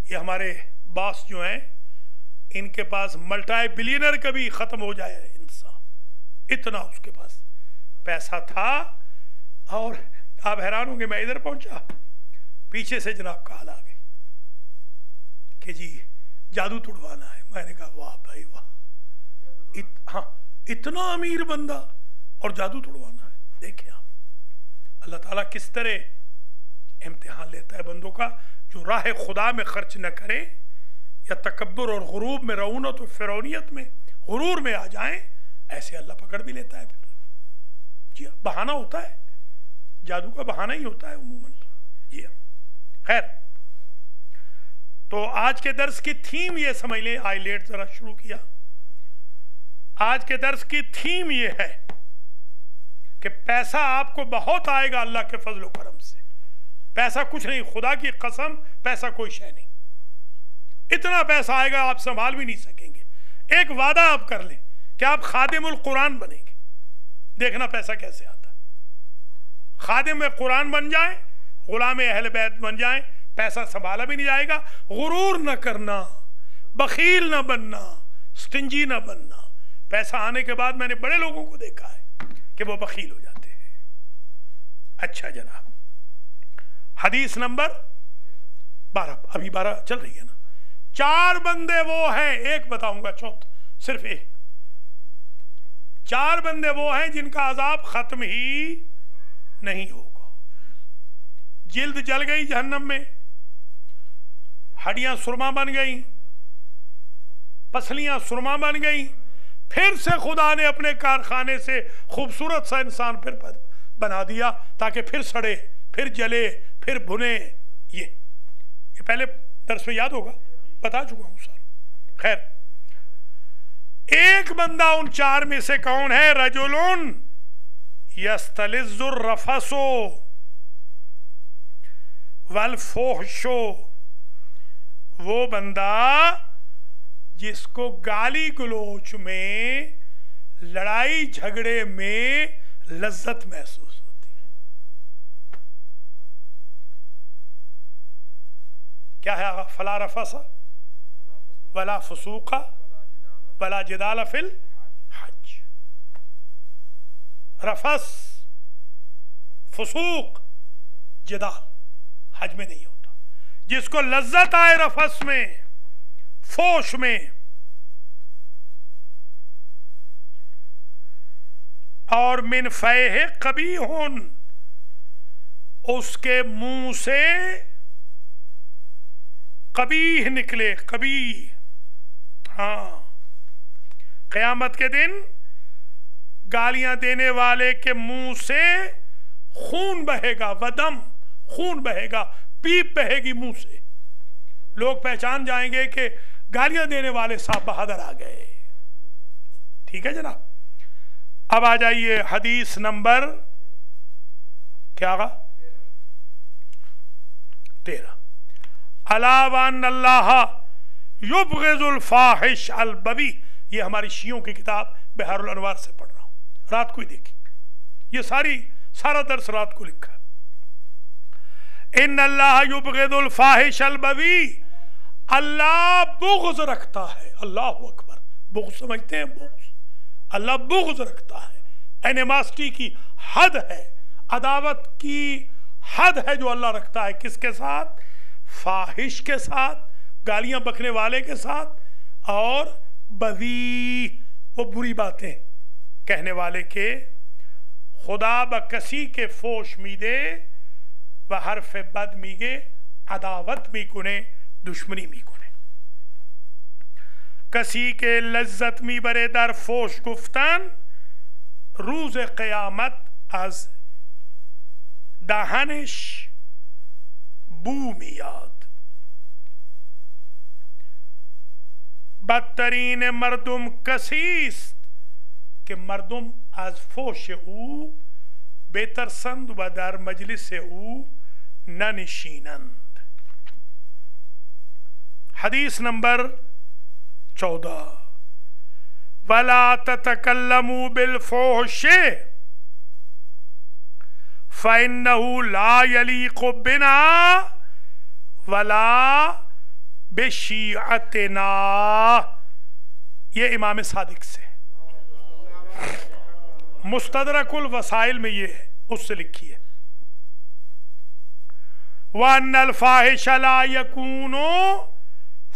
یہ ہمارے باس جو ہیں، ان کے پاس ملٹائی بلینر کبھی ختم ہو جائے انسان، اتنا اس کے پاس پیسہ تھا۔ اور آپ حیران ہوں گے، میں ادھر پہنچا، پیچھے سے جناب کال آ گئی کہ جی جادو توڑوانا ہے. میں نے کہا واہ بھائی واہ، ہاں اتنا امیر بندہ اور جادو توڑوانا ہے. دیکھیں آپ اللہ تعالیٰ کس طرح امتحان لیتا ہے بندوں کا. جو راہ خدا میں خرچ نہ کرے یا تکبر اور غروب میں، رعونت و فرعونیت میں، غرور میں آ جائیں، ایسے اللہ پکڑ بھی لیتا ہے. پھر جی ہاں بہانہ ہوتا ہے، جادو کا بہانہ ہی ہوتا ہے عموماً. جی ہاں خیر، تو آج کے درس کی تھیم یہ سمجھ لیں. آئی لیٹ ذرا شروع کیا. آج کے درس کی تھیم یہ ہے کہ پیسہ آپ کو بہت آئے گا اللہ کے فضل و کرم سے. پیسہ کچھ نہیں، خدا کی قسم پیسہ کوئی شے نہیں. اتنا پیسہ آئے گا آپ سنبھال بھی نہیں سکیں گے. ایک وعدہ آپ کر لیں کہ آپ خادم القرآن بنیں گے، دیکھنا پیسہ کیسے آتا. خادم قرآن بن جائیں، غلام اہل بیت بن جائیں، پیسہ سنبھالا بھی نہیں جائے گا. غرور نہ کرنا، بخیل نہ بننا، سٹنجی نہ بننا. پیسہ آنے کے بعد میں نے بڑے لوگوں کو دیکھا ہے کہ وہ بخیل ہو جاتے ہیں. اچھا جناب، حدیث نمبر 12، ابھی 12 چل رہی ہے نا. 4 بندے وہ ہیں، ایک بتاؤں گا، صرف ایک. 4 بندے وہ ہیں جن کا عذاب ختم ہی نہیں ہوگا. جلد جل گئی جہنم میں، ہڈیاں سرما بن گئیں، پسلیاں سرما بن گئیں. پھر سے خدا نے اپنے کارخانے سے خوبصورت سا انسان پھر بنا دیا تاکہ پھر سڑے، پھر جلے، پھر بھنے. یہ پہلے درس میں یاد ہوگا، بتا چکا ہوں سر. خیر، ایک بندہ ان 4 میں سے کون ہے؟ رجلون یستلذ الرفث والفحش. وہ بندہ جس کو گالی گلوچ میں، لڑائی جھگڑے میں لذت محسوس ہوتی ہے. کیا ہے آقا؟ فلا رفث ولا فسوق ولا جدال فی الحج. رفث، فسوق، جدال حج میں نہیں ہوتا. جس کو لذت آئے رفث میں، فوش میں، اور من فیہ قبیح، اس کے منہ سے قبیح نکلے. قبیح، ہاں قیامت کے دن گالیاں دینے والے کے منہ سے خون بہے گا، ودم، خون بہے گا، پیپ بہے گی منہ سے. لوگ پہچان جائیں گے کہ گالیاں دینے والے صاحب بہادر آ گئے. ٹھیک ہے جناب. اب آ جائیے حدیث نمبر کیا آگا؟ 13. الا وان اللہ یبغض الفاحش البذی. یہ ہماری شیعوں کی کتاب بحار الانوار سے پڑھ رہا ہوں، رات کو ہی دیکھی. یہ سارا درس رات کو لکھا ہے. ان اللہ یبغض الفاحش البذی. اللہ بغض رکھتا ہے. اللہ اکبر. بغض سمجھتے ہیں؟ بغض، اللہ بغض رکھتا ہے. اینیماسٹی کی حد ہے، عداوت کی حد ہے جو اللہ رکھتا ہے. کس کے ساتھ؟ فاحش کے ساتھ، گالیاں بکنے والے کے ساتھ، اور بذی، وہ بری باتیں کہنے والے کے. خدا بکسی کے فوش میدے و حرف بد میگے، عداوت می کنے، دشمنی می کنے. کسی کے لذت می برے در فوش گفتن، روز قیامت از دهنش بو میاد. بدترین مردم کسی است که مردم از فوش او بترسند و در مجلس او ننشینند. حدیث نمبر 14. ولا تتکلموا بالفحش فإنه لا يليق بنا ولا بشیعتنا. یہ امام صادق سے، مستدرک الوسائل میں یہ ہے، اس سے لکھی ہے. وَأَنَّ الْفَاحِشَ لَا يَكُونُ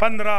15।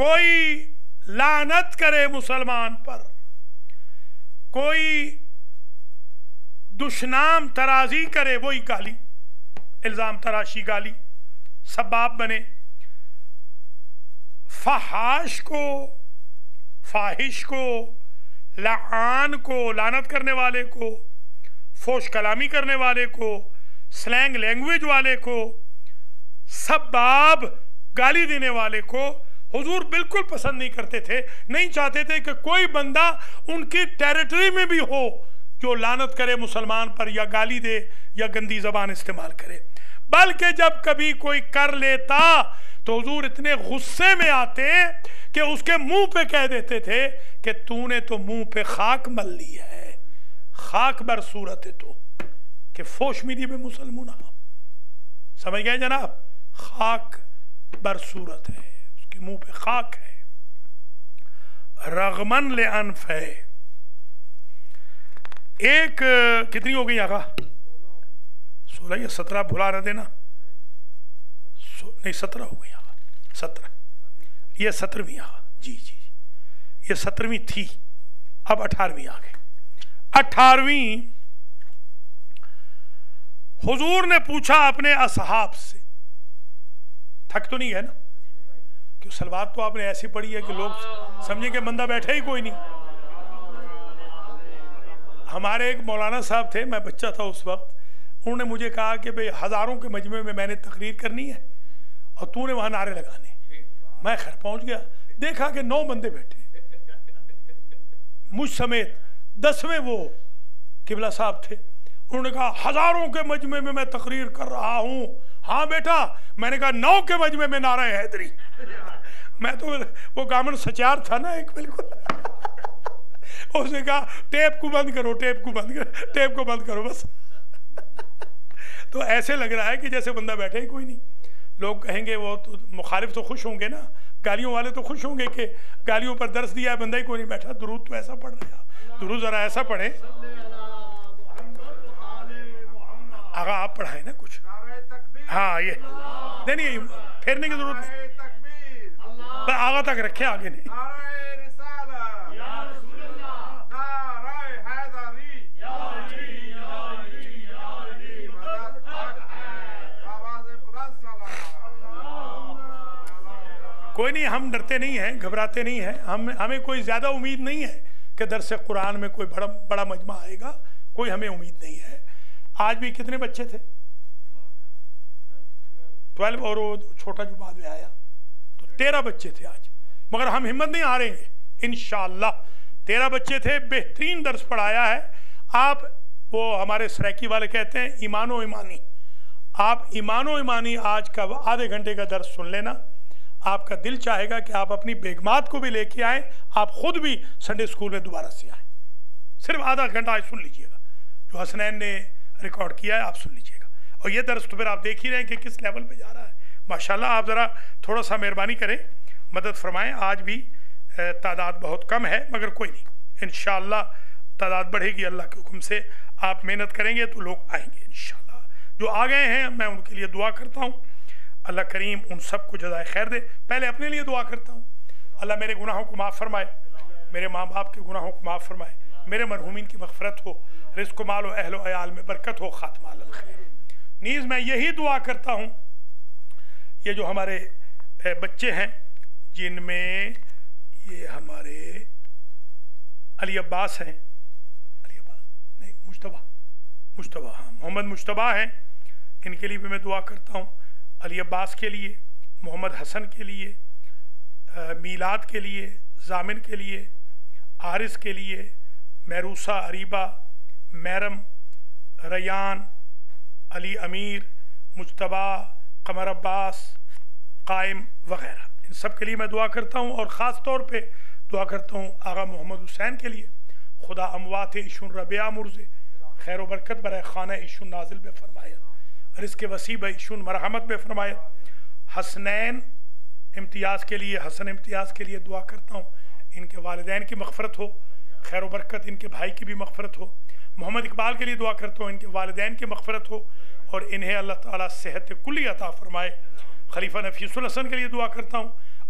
کوئی لعنت کرے مسلمان پر، کوئی دشنام ترازی کرے، وہی گالی، الزام تراشی، گالی، سباب بنے، فحاش کو، فاحش کو، لعان کو، لعنت کرنے والے کو، فوش کلامی کرنے والے کو، سلینگ لینگویج والے کو، سباب گالی دینے والے کو حضور بالکل پسند نہیں کرتے تھے، نہیں چاہتے تھے کہ کوئی بندہ ان کی ٹیریٹری میں بھی ہو جو لعنت کرے مسلمان پر، یا گالی دے، یا گندی زبان استعمال کرے۔ بلکہ جب کبھی کوئی کر لیتا تو حضور اتنے غصے میں آتے کہ اس کے منہ پہ کہہ دیتے تھے کہ تو نے تو منہ پہ خاک مل لی ہے، خاک بر صورت تو، کہ فوش میری میں مسلمون، سمجھ گئے جناب؟ خاک بر صورت ہے، اس کے منہ پہ خاک ہے۔ رغمن لعنف ہے، ایک کتنی ہو گئی آقا؟ 16 یا 17 بھلا نہ دینا، نہیں 17 ہو گئی آقا، 17، یہ 17ویں آقا، جی جی یہ 17ویں تھی، اب 18ویں آ گئی۔ 18ویں حضور نے پوچھا اپنے اصحاب سے، تھک تو نہیں ہے نا؟ کہ سلوات تو آپ نے ایسی پڑھی ہے کہ لوگ سمجھیں کہ بندہ بیٹھا ہی کوئی نہیں۔ ہمارے ایک مولانا صاحب تھے، میں بچہ تھا اس وقت، انہوں نے مجھے کہا کہ بھئی ہزاروں کے مجمع میں نے تقریر کرنی ہے اور تو نے وہاں نعرے لگانے۔ میں خیر پہنچ گیا، دیکھا کہ 9 بندے بیٹھے، مجھ سمیت 10ویں وہ قبلہ صاحب تھے۔ انہوں نے کہا ہزاروں کے مجمع میں میں تقریر کر رہا ہوں۔ ہاں بیٹا، میں نے کہا 9 کے مجمع میں نعرہ حیدری۔ میں تو وہ گامن سچار تھا نا ایک، بالکل اس نے کہا ٹیپ کو بند کرو، ٹیپ کو بند کرو، ٹیپ کو بند کرو بس۔ تو ایسے لگ رہا ہے کہ جیسے بندہ بیٹھے ہی کوئی نہیں۔ لوگ کہیں گے وہ تو مخالف تو خوش ہوں گے نا، گالیوں والے تو خوش ہوں گے کہ گالیوں پر درس دیا ہے، بندہ ہی کوئی نہیں بیٹھا۔ درود تو ایسا پڑھ رہے ہیں، درود ذرا ایسا پڑھیں آقا، آپ پڑھائیں نا کچھ۔ ہاں یہ نہیں، پھیرنے کی ضرورت نہیں، بس آگا تک رکھیں، آگے نہیں۔ کوئی نہیں، ہم ڈرتے نہیں ہیں، گھبراتے نہیں ہیں، ہمیں کوئی زیادہ امید نہیں ہے کہ درس قرآن میں کوئی بڑا مجمع آئے گا، کوئی ہمیں امید نہیں ہے۔ آج بھی کتنے بچے تھے؟ 12، اور وہ چھوٹا جو بعد میں آیا تو 13 بچے تھے آج، مگر ہم ہمت نہیں ہاریں گے انشاءاللہ۔ 13 بچے تھے، بہترین درس پڑھایا ہے۔ آپ وہ ہمارے سریکی والے کہتے ہیں ایمان و ایمانی، آپ ایمان و ایمانی آج کا آدھے گھنٹے کا درس سن لینا، آپ کا دل چاہے گا کہ آپ اپنی بیگمات کو بھی لے کے آئیں، آپ خود بھی سنڈے اسکول میں دوبارہ سے آئیں۔ صرف آدھا گھنٹہ آج سن لیجئے گا، جو حسنین نے ریکارڈ کیا ہے آپ سن لیجئے گا، اور یہ درس تو پھر آپ دیکھ ہی رہے ہیں کہ کس لیول پہ جا رہا ہے ماشاءاللہ۔ آپ ذرا تھوڑا سا مہربانی کریں، مدد فرمائیں۔ آج بھی تعداد بہت کم ہے، مگر کوئی نہیں، انشاءاللہ تعداد بڑھے گی اللہ کے حکم سے۔ آپ محنت کریں گے تو لوگ آئیں گے انشاءاللہ۔ جو آ گئے ہیں میں ان کے لیے دعا کرتا ہوں، اللہ کریم ان سب کو جزائے خیر دے۔ پہلے اپنے لیے دعا کرتا ہوں، اللہ میرے گناہوں کو معاف فرمائے، میرے ماں باپ کے گناہوں کو معاف فرمائے، میرے مرحومین کی مغفرت ہو، رزق و مال و اہل و عیال میں برکت ہو، خاتمہ علی الخیر۔ نیز میں یہی دعا کرتا ہوں، یہ جو ہمارے بچے ہیں جن میں یہ ہمارے علی عباس ہیں، علی عباس نہیں، مجتبہ، ہاں محمد مجتبہ ہیں، ان کے لیے بھی میں دعا کرتا ہوں، علی عباس کے لیے، محمد حسن کے لیے، میلاد کے لیے، زامن کے لیے، عارض کے لیے، محروسہ، عریبہ، میرم، ریان، علی امیر، مجتبہ، قمر عباس، قائم وغیرہ، ان سب کے لیے میں دعا کرتا ہوں، اور خاص طور پہ دعا کرتا ہوں آغا محمد حسین کے لیے، خدا اموات ایشون ربیع مرزے خیر و برکت برائے خانہ ایشون نازل بے فرمائے، رزق وسیع ایشون مرحمت بے فرمائے۔ حسنین امتیاز کے لیے، حسن امتیاز کے لیے دعا کرتا ہوں، ان کے والدین کی مغفرت ہو، خیر و برکت، ان کے بھائی کی بھی مغفرت ہو۔ محمد اقبال کے لیے دعا کرتا ہوں، ان کے والدین کی مغفرت ہو اور انہیں اللہ تعالیٰ صحت کلی عطا فرمائے۔ خلیفہ نفیس الحسن کے لیے دعا کرتا ہوں،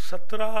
17,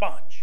5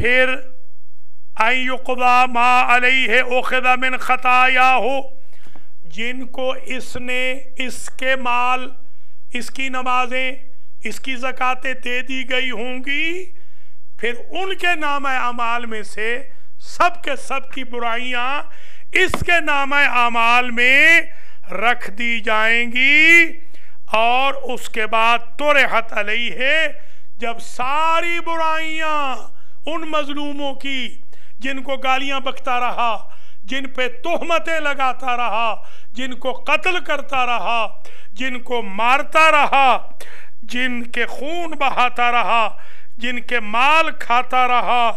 پھر یقضا ما علیہ اخذ من خطایا جن کو اس نے اس کے مال، اس کی نمازیں، اس کی زکاتیں دے دی گئی ہوں گی، پھر ان کے نامہ اعمال میں سے سب کے سب کی برائیاں اس کے نامہ اعمال میں رکھ دی جائیں گی، اور اس کے بعد طرحت علیہ، جب ساری برائیاں ان مظلوموں کی جن کو گالیاں بکتا رہا، جن پہ تہمتیں لگاتا رہا، جن کو قتل کرتا رہا، جن کو مارتا رہا، جن کے خون بہاتا رہا، جن کے مال کھاتا رہا،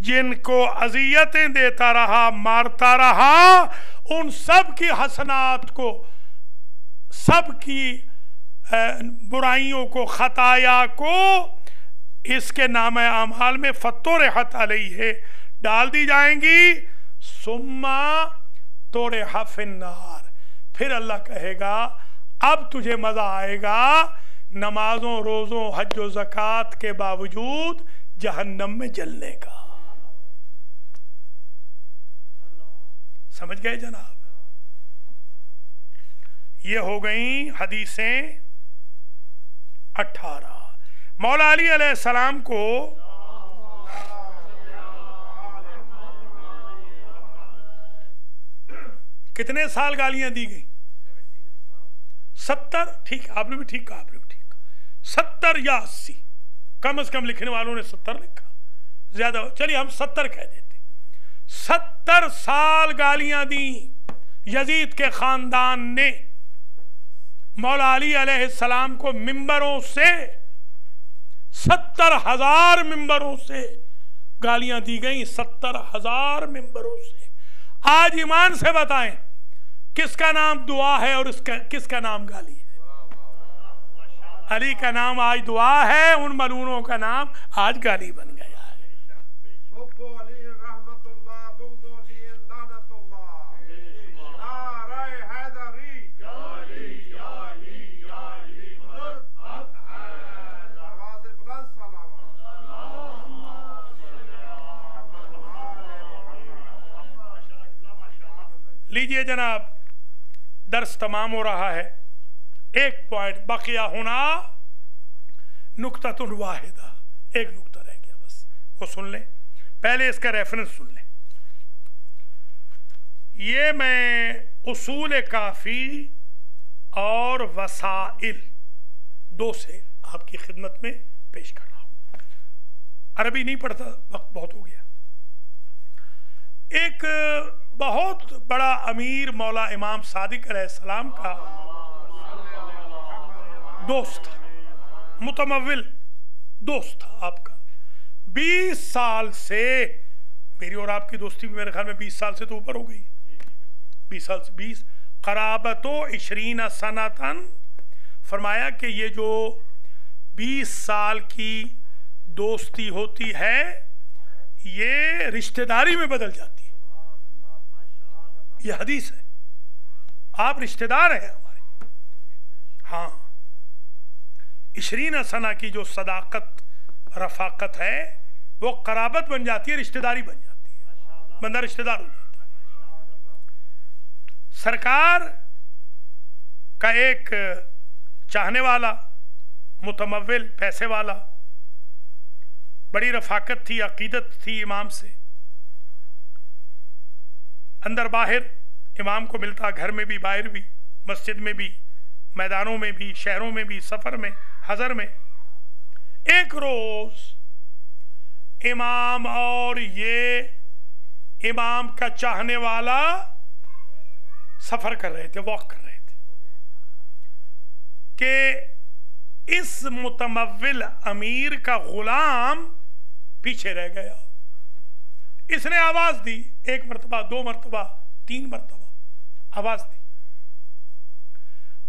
جن کو اذیتیں دیتا رہا، مارتا رہا، ان سب کی حسنات کو، سب کی برائیوں کو، خطایا کو اس کے نامہ اعمال میں فطرحت علیہ ڈال دی جائیں گی، ثم طرح فی النار، پھر اللہ کہے گا اب تجھے مزہ آئے گا نمازوں، روزوں، حج و زکوٰۃ کے باوجود جہنم میں جلنے کا۔ سمجھ گئے جناب؟ یہ ہو گئیں حدیثیں 18۔ مولا علی علیہ السلام کو کتنے سال گالیاں دی گئی؟ 70۔ ٹھیک، آپ نے بھی ٹھیک کہا، آپ نے بھی ٹھیک، 70 یا 80، کم از کم لکھنے والوں نے 70 لکھا، زیادہ چلیے ہم 70 کہہ دیتے۔ 70 سال گالیاں دیں یزید کے خاندان نے مولا علی علیہ السلام کو، ممبروں سے 70,000 ممبروں سے گالیاں دی گئیں، 70,000 ممبروں سے۔ آج ایمان سے بتائیں کس کا نام دعا ہے اور کس کا نام گالی ہے؟ علی کا نام آج دعا ہے، ان ملعونوں کا نام آج گالی بن گیا ہے۔ لیجئے جناب، درس تمام ہو رہا ہے، ایک پوائنٹ بقیہ ہونا نکتۃ واحدہ، ایک نکتہ رہ گیا بس، وہ سن لیں، پہلے اس کا ریفرنس سن لیں۔ یہ میں اصول کافی اور وسائل 2 سے آپ کی خدمت میں پیش کر رہا ہوں، عربی نہیں پڑھتا، وقت بہت ہو گیا۔ ایک بہت بڑا امیر مولا امام صادق علیہ السلام کا دوست تھا، متمول دوست تھا آپ کا، 20 سال سے، میری اور آپ کی دوستی بھی میرے خیال میں 20 سال سے تو اوپر ہو گئی، 20 سال سے، 20 قرابت و 20 سنتن، فرمایا کہ یہ جو 20 سال کی دوستی ہوتی ہے یہ رشتہ داری میں بدل جاتی ہے۔ یہ حدیث ہے، آپ رشتہ دار ہیں ہمارے، ہاں، 20 سنہ کی جو صداقت، رفاقت ہے وہ قرابت بن جاتی ہے، رشتہ داری بن جاتی ہے، بندہ رشتہ دار ہو جاتا ہے۔ سرکار کا ایک چاہنے والا، متمول، پیسے والا، بڑی رفاقت تھی، عقیدت تھی امام سے، اندر باہر امام کو ملتا، گھر میں بھی، باہر بھی، مسجد میں بھی، میدانوں میں بھی، شہروں میں بھی، سفر میں، حضر میں۔ ایک روز امام اور یہ امام کا چاہنے والا سفر کر رہے تھے، واک کر رہے تھے کہ اس متمول امیر کا غلام پیچھے رہ گیا۔ اس نے آواز دی، 1 مرتبہ، 2 مرتبہ، 3 مرتبہ آواز دی۔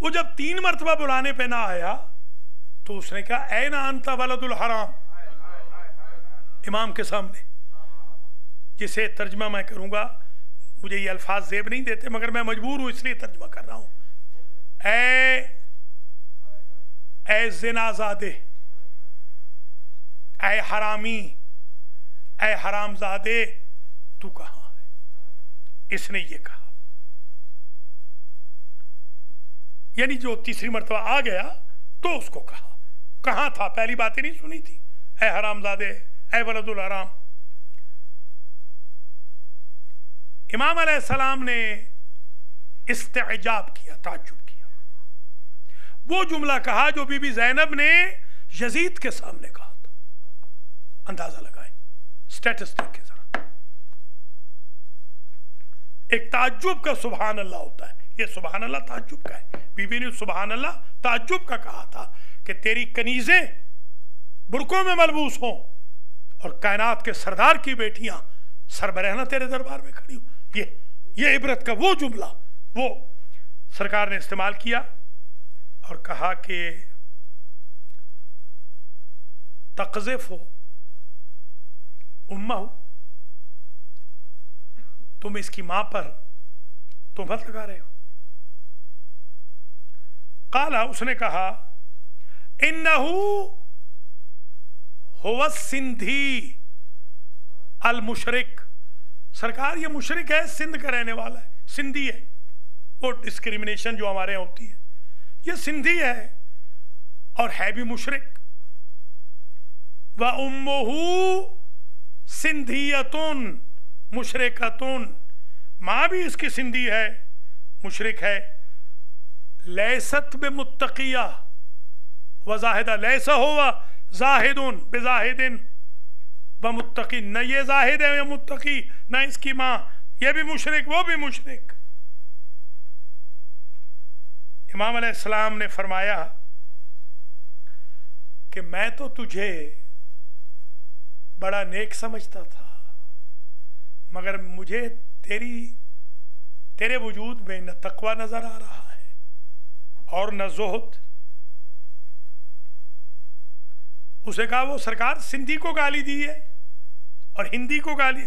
وہ جب 3 مرتبہ بلانے پہ نہ آیا تو اس نے کہا اے نا انت ولد الحرام، امام کے سامنے، جسے ترجمہ میں کروں گا، مجھے یہ الفاظ زیب نہیں دیتے مگر میں مجبور ہوں اس لیے ترجمہ کر رہا ہوں، اے زنا زادے، اے حرامی، اے حرام زادے، تو کہاں ہے؟ اس نے یہ کہا، یعنی جو تیسری مرتبہ آ گیا تو اس کو کہا، کہاں تھا؟ پہلی باتیں نہیں سنی تھی، اے حرام زادے، اے ولد الحرام۔ امام علیہ السلام نے استعجاب کیا، تعجب کیا، وہ جملہ کہا جو بی بی زینب نے یزید کے سامنے کہا تھا۔ اندازہ لگائیں سٹیٹسٹک کے ذرا، ایک تعجب کا سبحان اللہ ہوتا ہے، یہ سبحان اللہ تعجب کا ہے۔ بی بی نے سبحان اللہ تعجب کا کہا تھا کہ تیری کنیزیں برقعوں میں ملبوس ہوں اور کائنات کے سردار کی بیٹیاں سربرہنہ تیرے دربار میں کھڑی ہوں۔ یہ عبرت کا وہ جملہ وہ سرکار نے استعمال کیا اور کہا کہ تقذف ہو امہ، تم اس کی ماں پر تہمت لگا رہے ہو۔ قالا، اس نے کہا، انہو هو السندھی المشرک، سرکار یہ مشرک ہے، سندھ کا رہنے والا ہے، سندھی ہے، وہ ڈسکریمنیشن جو ہمارے یہاں ہوتی ہے، یہ سندھی ہے اور ہے بھی مشرک۔ وَأُمُّهُ سندھیتٌ مشرکتٌ، ماں بھی اس کی سندھی ہے، مشرک ہے۔ لیست بمتقیہ وزاہدہ، لیسا ہوا زاہدن بزاہدن ومتقی، نہ یہ زاہد ہے یا متقی، نہ اس کی ماں، یہ بھی مشرک وہ بھی مشرک۔ امام علیہ السلام نے فرمایا کہ میں تو تجھے بڑا نیک سمجھتا تھا، مگر مجھے تیرے وجود میں نہ تقوی نظر آ رہا ہے اور نہ زہد۔ اسے کہا وہ سرکار سندھی کو گالی دی ہے اور ہندی کو گالی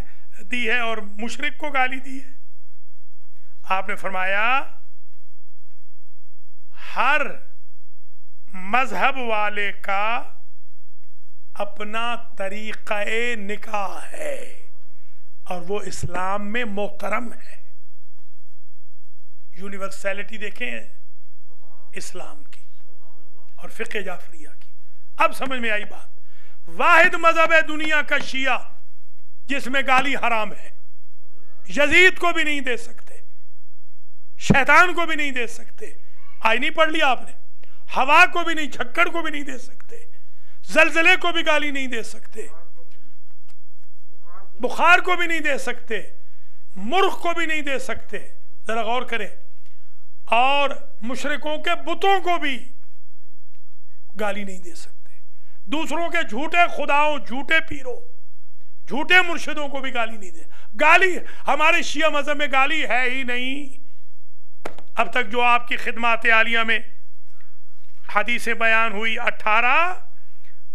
دی ہے اور مشرک کو گالی دی ہے۔ آپ نے فرمایا ہر مذہب والے کا اپنا طریقہ نکاح ہے اور وہ اسلام میں محترم ہے۔ یونیورسلٹی دیکھیں اسلام کی اور فقہ جعفریہ کی۔ اب سمجھ میں آئی بات۔ واحد مذہب ہے دنیا کا شیعہ جس میں گالی حرام ہے، یزید کو بھی نہیں دے سکتے، شیطان کو بھی نہیں دے سکتے، آئینی پڑھ لیا آپ نے، ہوا کو بھی نہیں، جھکڑ کو بھی نہیں دے سکتے، زلزلے کو بھی گالی نہیں دے سکتے، بخار کو بھی نہیں دے سکتے، مرغ کو بھی نہیں دے سکتے، ذرا غور کریں، اور مشرکوں کے بتوں کو بھی گالی نہیں دے سکتے، دوسروں کے جھوٹے خداؤں، جھوٹے پیروں، جھوٹے مرشدوں کو بھی گالی نہیں دے۔ گالی ہمارے شیعہ مذہب میں گالی ہے ہی نہیں۔ اب تک جو آپ کی خدمات عالیہ میں حدیثیں بیان ہوئی 18،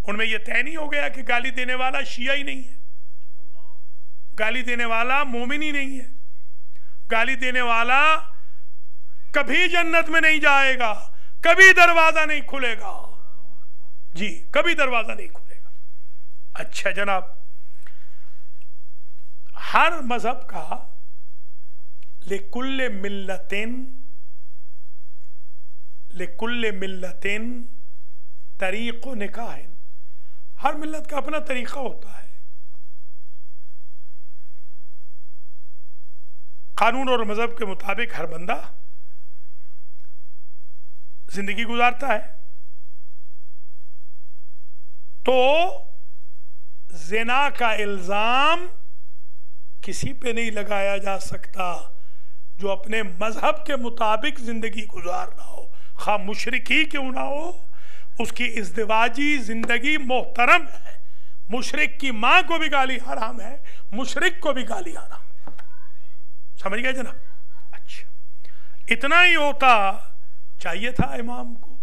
ان میں یہ طے نہیں ہو گیا کہ گالی دینے والا شیعہ ہی نہیں ہے، گالی دینے والا مومن ہی نہیں ہے، گالی دینے والا کبھی جنت میں نہیں جائے گا، کبھی دروازہ نہیں کھلے گا، جی کبھی دروازہ نہیں کھلے گا۔ اچھا جناب، ہر مذہب کا لکل ملتن طریق و نکاح، ہر ملت کا اپنا طریقہ ہوتا ہے، قانون اور مذہب کے مطابق ہر بندہ زندگی گزارتا ہے۔ تو زنا کا الزام کسی پہ نہیں لگایا جا سکتا جو اپنے مذہب کے مطابق زندگی گزار رہا ہو، خواہ مشرک ہی کیوں نہ ہو، اس کی ازدواجی زندگی محترم ہے۔ مشرک کی ماں کو بھی گالی حرام ہے، مشرک کو بھی گالی حرام، سمجھ گئے جناب؟ اچھا، اتنا ہی ہوتا چاہیے تھا امام کو۔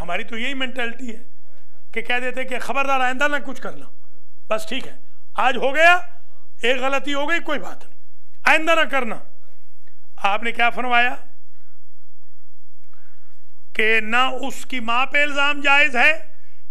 ہماری تو یہی مینٹلٹی ہے کہ کہہ دیتے کہ خبردار آئندہ نہ کچھ کرنا، بس ٹھیک ہے، آج ہو گیا، ایک غلطی ہو گئی، کوئی بات نہیں، آئندہ نہ کرنا۔ آپ نے کیا فرمایا کہ نہ اس کی ماں پہ الزام جائز ہے،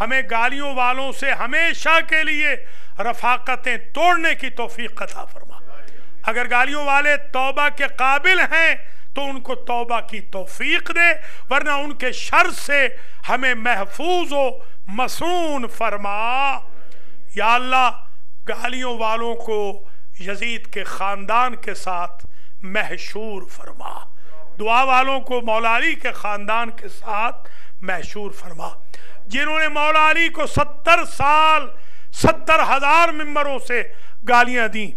ہمیں گالیوں والوں سے ہمیشہ کے لیے رفاقتیں توڑنے کی توفیق عطا فرما۔ اگر گالیوں والے توبہ کے قابل ہیں تو ان کو توبہ کی توفیق دے، ورنہ ان کے شر سے ہمیں محفوظ و مصون فرما۔ یا اللہ گالیوں والوں کو یزید کے خاندان کے ساتھ محشور فرما، دعا والوں کو مولا علی کے خاندان کے ساتھ محشور فرما۔ جنہوں نے مولا علی کو 70 سال 70,000 ممبروں سے گالیاں دیں،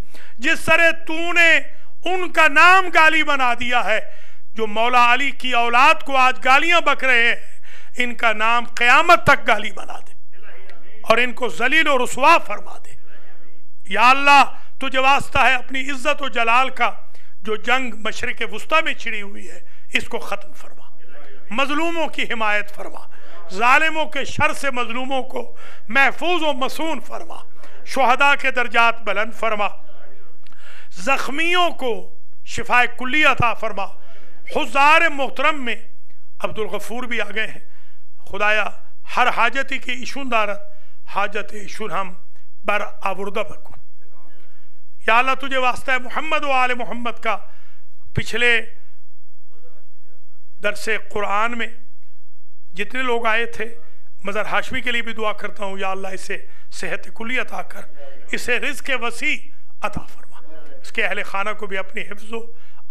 جس طرح تو نے ان کا نام گالی بنا دیا ہے، جو مولا علی کی اولاد کو آج گالیاں بک رہے ہیں، ان کا نام قیامت تک گالی بنا دے اور ان کو ذلیل و رسوا فرما دے۔ یا اللہ تجھے واسطہ ہے اپنی عزت و جلال کا، جو جنگ مشرق وسطیٰ میں چھڑی ہوئی ہے اس کو ختم فرما، مظلوموں کی حمایت فرما، ظالموں کے شر سے مظلوموں کو محفوظ و مصون فرما، شہداء کے درجات بلند فرما، زخمیوں کو شفائے کلی عطا فرما۔ حضار محترم میں عبدالغفور بھی آگئے ہیں، خدایا ہر حاجتی کی ایشون دارت حاجت ایشون ہم بر آوردہ بکن۔ یا اللہ تجھے واسطہ ہے محمد و آل محمد کا، پچھلے درس قرآن میں جتنے لوگ آئے تھے، مظہر ہاشمی کے لیے بھی دعا کرتا ہوں، یا اللہ اسے صحت کلی عطا کر، اسے رزق وسیع عطا فرما، اس کے اہل خانہ کو بھی اپنی حفظ و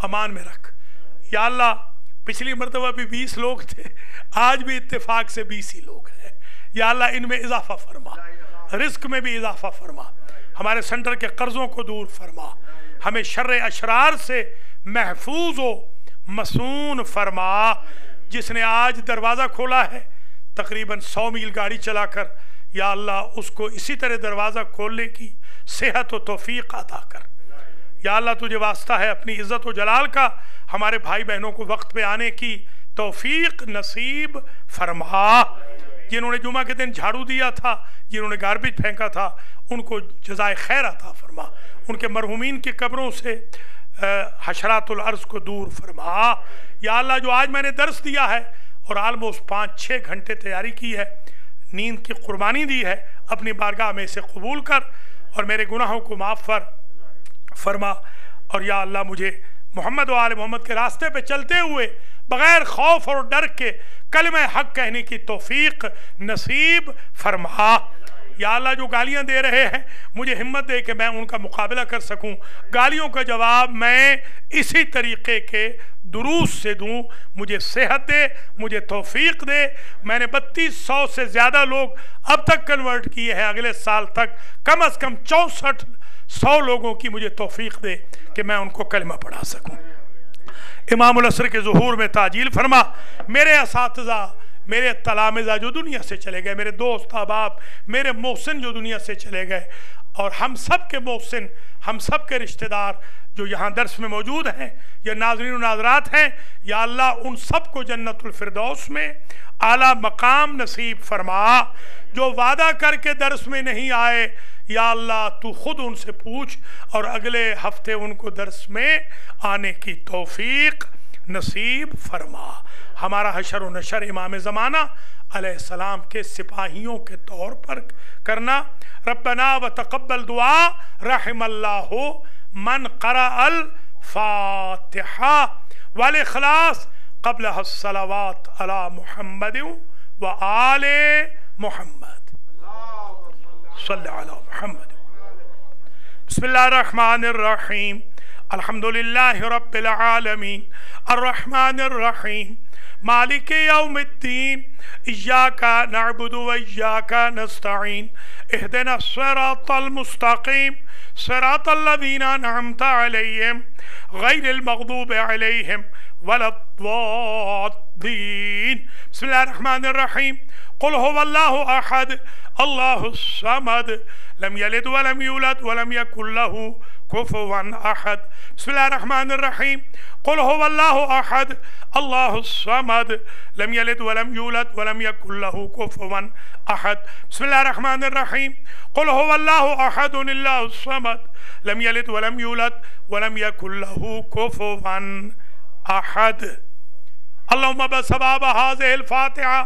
امان میں رکھ۔ یا اللہ پچھلی مرتبہ بھی 20 لوگ تھے، آج بھی اتفاق سے 20 ہی لوگ ہیں، یا اللہ ان میں اضافہ فرما، رزق میں بھی اضافہ فرما، ہمارے سینٹر کے قرضوں کو دور فرما، ہمیں شر اشرار سے محفوظ و مصون فرما۔ جس نے آج دروازہ کھولا ہے تقریباً 100 میل گاڑی چلا کر، یا اللہ اس کو اسی طرح دروازہ کھولنے کی صحت و توفیق عطا کر۔ یا اللہ تجھے واسطہ ہے اپنی عزت و جلال کا، ہمارے بھائی بہنوں کو وقت پہ آنے کی توفیق نصیب فرما۔ جنہوں نے جمعہ کے دن جھاڑو دیا تھا، جنہوں نے گاربیج پھینکا تھا، ان کو جزائے خیر عطا فرما، ان کے مرحومین کی قبروں سے حشرات الارض کو دور فرما۔ یا اللہ جو آج میں نے درس دیا ہے اور آلموسٹ 5-6 گھنٹے تیاری کی ہے، نیند کی قربانی دی ہے، اپنی بارگاہ میں اسے قبول کر اور میرے گناہوں کو معاف فرما، اور یا اللہ مجھے محمد و آل محمد کے راستے پہ چلتے ہوئے بغیر خوف اور ڈر کے کلمہ حق کہنے کی توفیق نصیب فرما۔ یا اللہ جو گالیاں دے رہے ہیں مجھے ہمت دے کہ میں ان کا مقابلہ کر سکوں، گالیوں کا جواب میں اسی طریقے کے دروس سے دوں، مجھے صحت دے، مجھے توفیق دے۔ میں نے 3200 سے زیادہ لوگ اب تک کنورٹ کیے ہیں، اگلے سال تک کم از کم 6400 لوگوں کی مجھے توفیق دے کہ میں ان کو کلمہ پڑھا سکوں۔ امام العصر کے ظہور میں تعجیل فرما۔ میرے اساتذہ، میرے تلامذہ جو دنیا سے چلے گئے، میرے دوست احباب، میرے محسن جو دنیا سے چلے گئے، اور ہم سب کے محسن، ہم سب کے رشتہ دار جو یہاں درس میں موجود ہیں یا ناظرین و ناظرات ہیں، یا اللہ ان سب کو جنت الفردوس میں اعلیٰ مقام نصیب فرما۔ جو وعدہ کر کے درس میں نہیں آئے، یا اللہ تو خود ان سے پوچھ اور اگلے ہفتے ان کو درس میں آنے کی توفیق نصیب فرما۔ ہمارا حشر و نشر امام زمانہ علیہ السلام کے سپاہیوں کے طور پر کرنا۔ ربنا وتقبل دعا رحم اللہ من قرأ الفاتحہ والاخلاص قبل الصلوات علی محمد وآل محمد صلی علی محمد۔ بسم اللہ الرحمن الرحیم، الحمدللہ رب العالمین، الرحمن الرحیم، مالک یوم الدین، ایاک نعبد و ایاک نستعین، اہدنا الصراط المستقیم، صراط الذین انعمت علیہم غیر المغضوب علیہم ولا الضالین۔ بسم اللہ الرحمن الرحیم، قل هو اللہ احد اللہ الصمد لم یلد ولم یولد ولم یکن له كفوا احد۔ بسم اللہ الرحمن الرحیم، قل هو اللہ احد اللہ الصمد لم یلد ولم یولد ولم یکن له كفوا احد۔ بسم اللہ الرحمن الرحیم، قل هو اللہ احد اللہ الصمد لم یلد ولم یولد ولم یکن له كفوا احد۔ اللہم بثواب هذه الفاتحة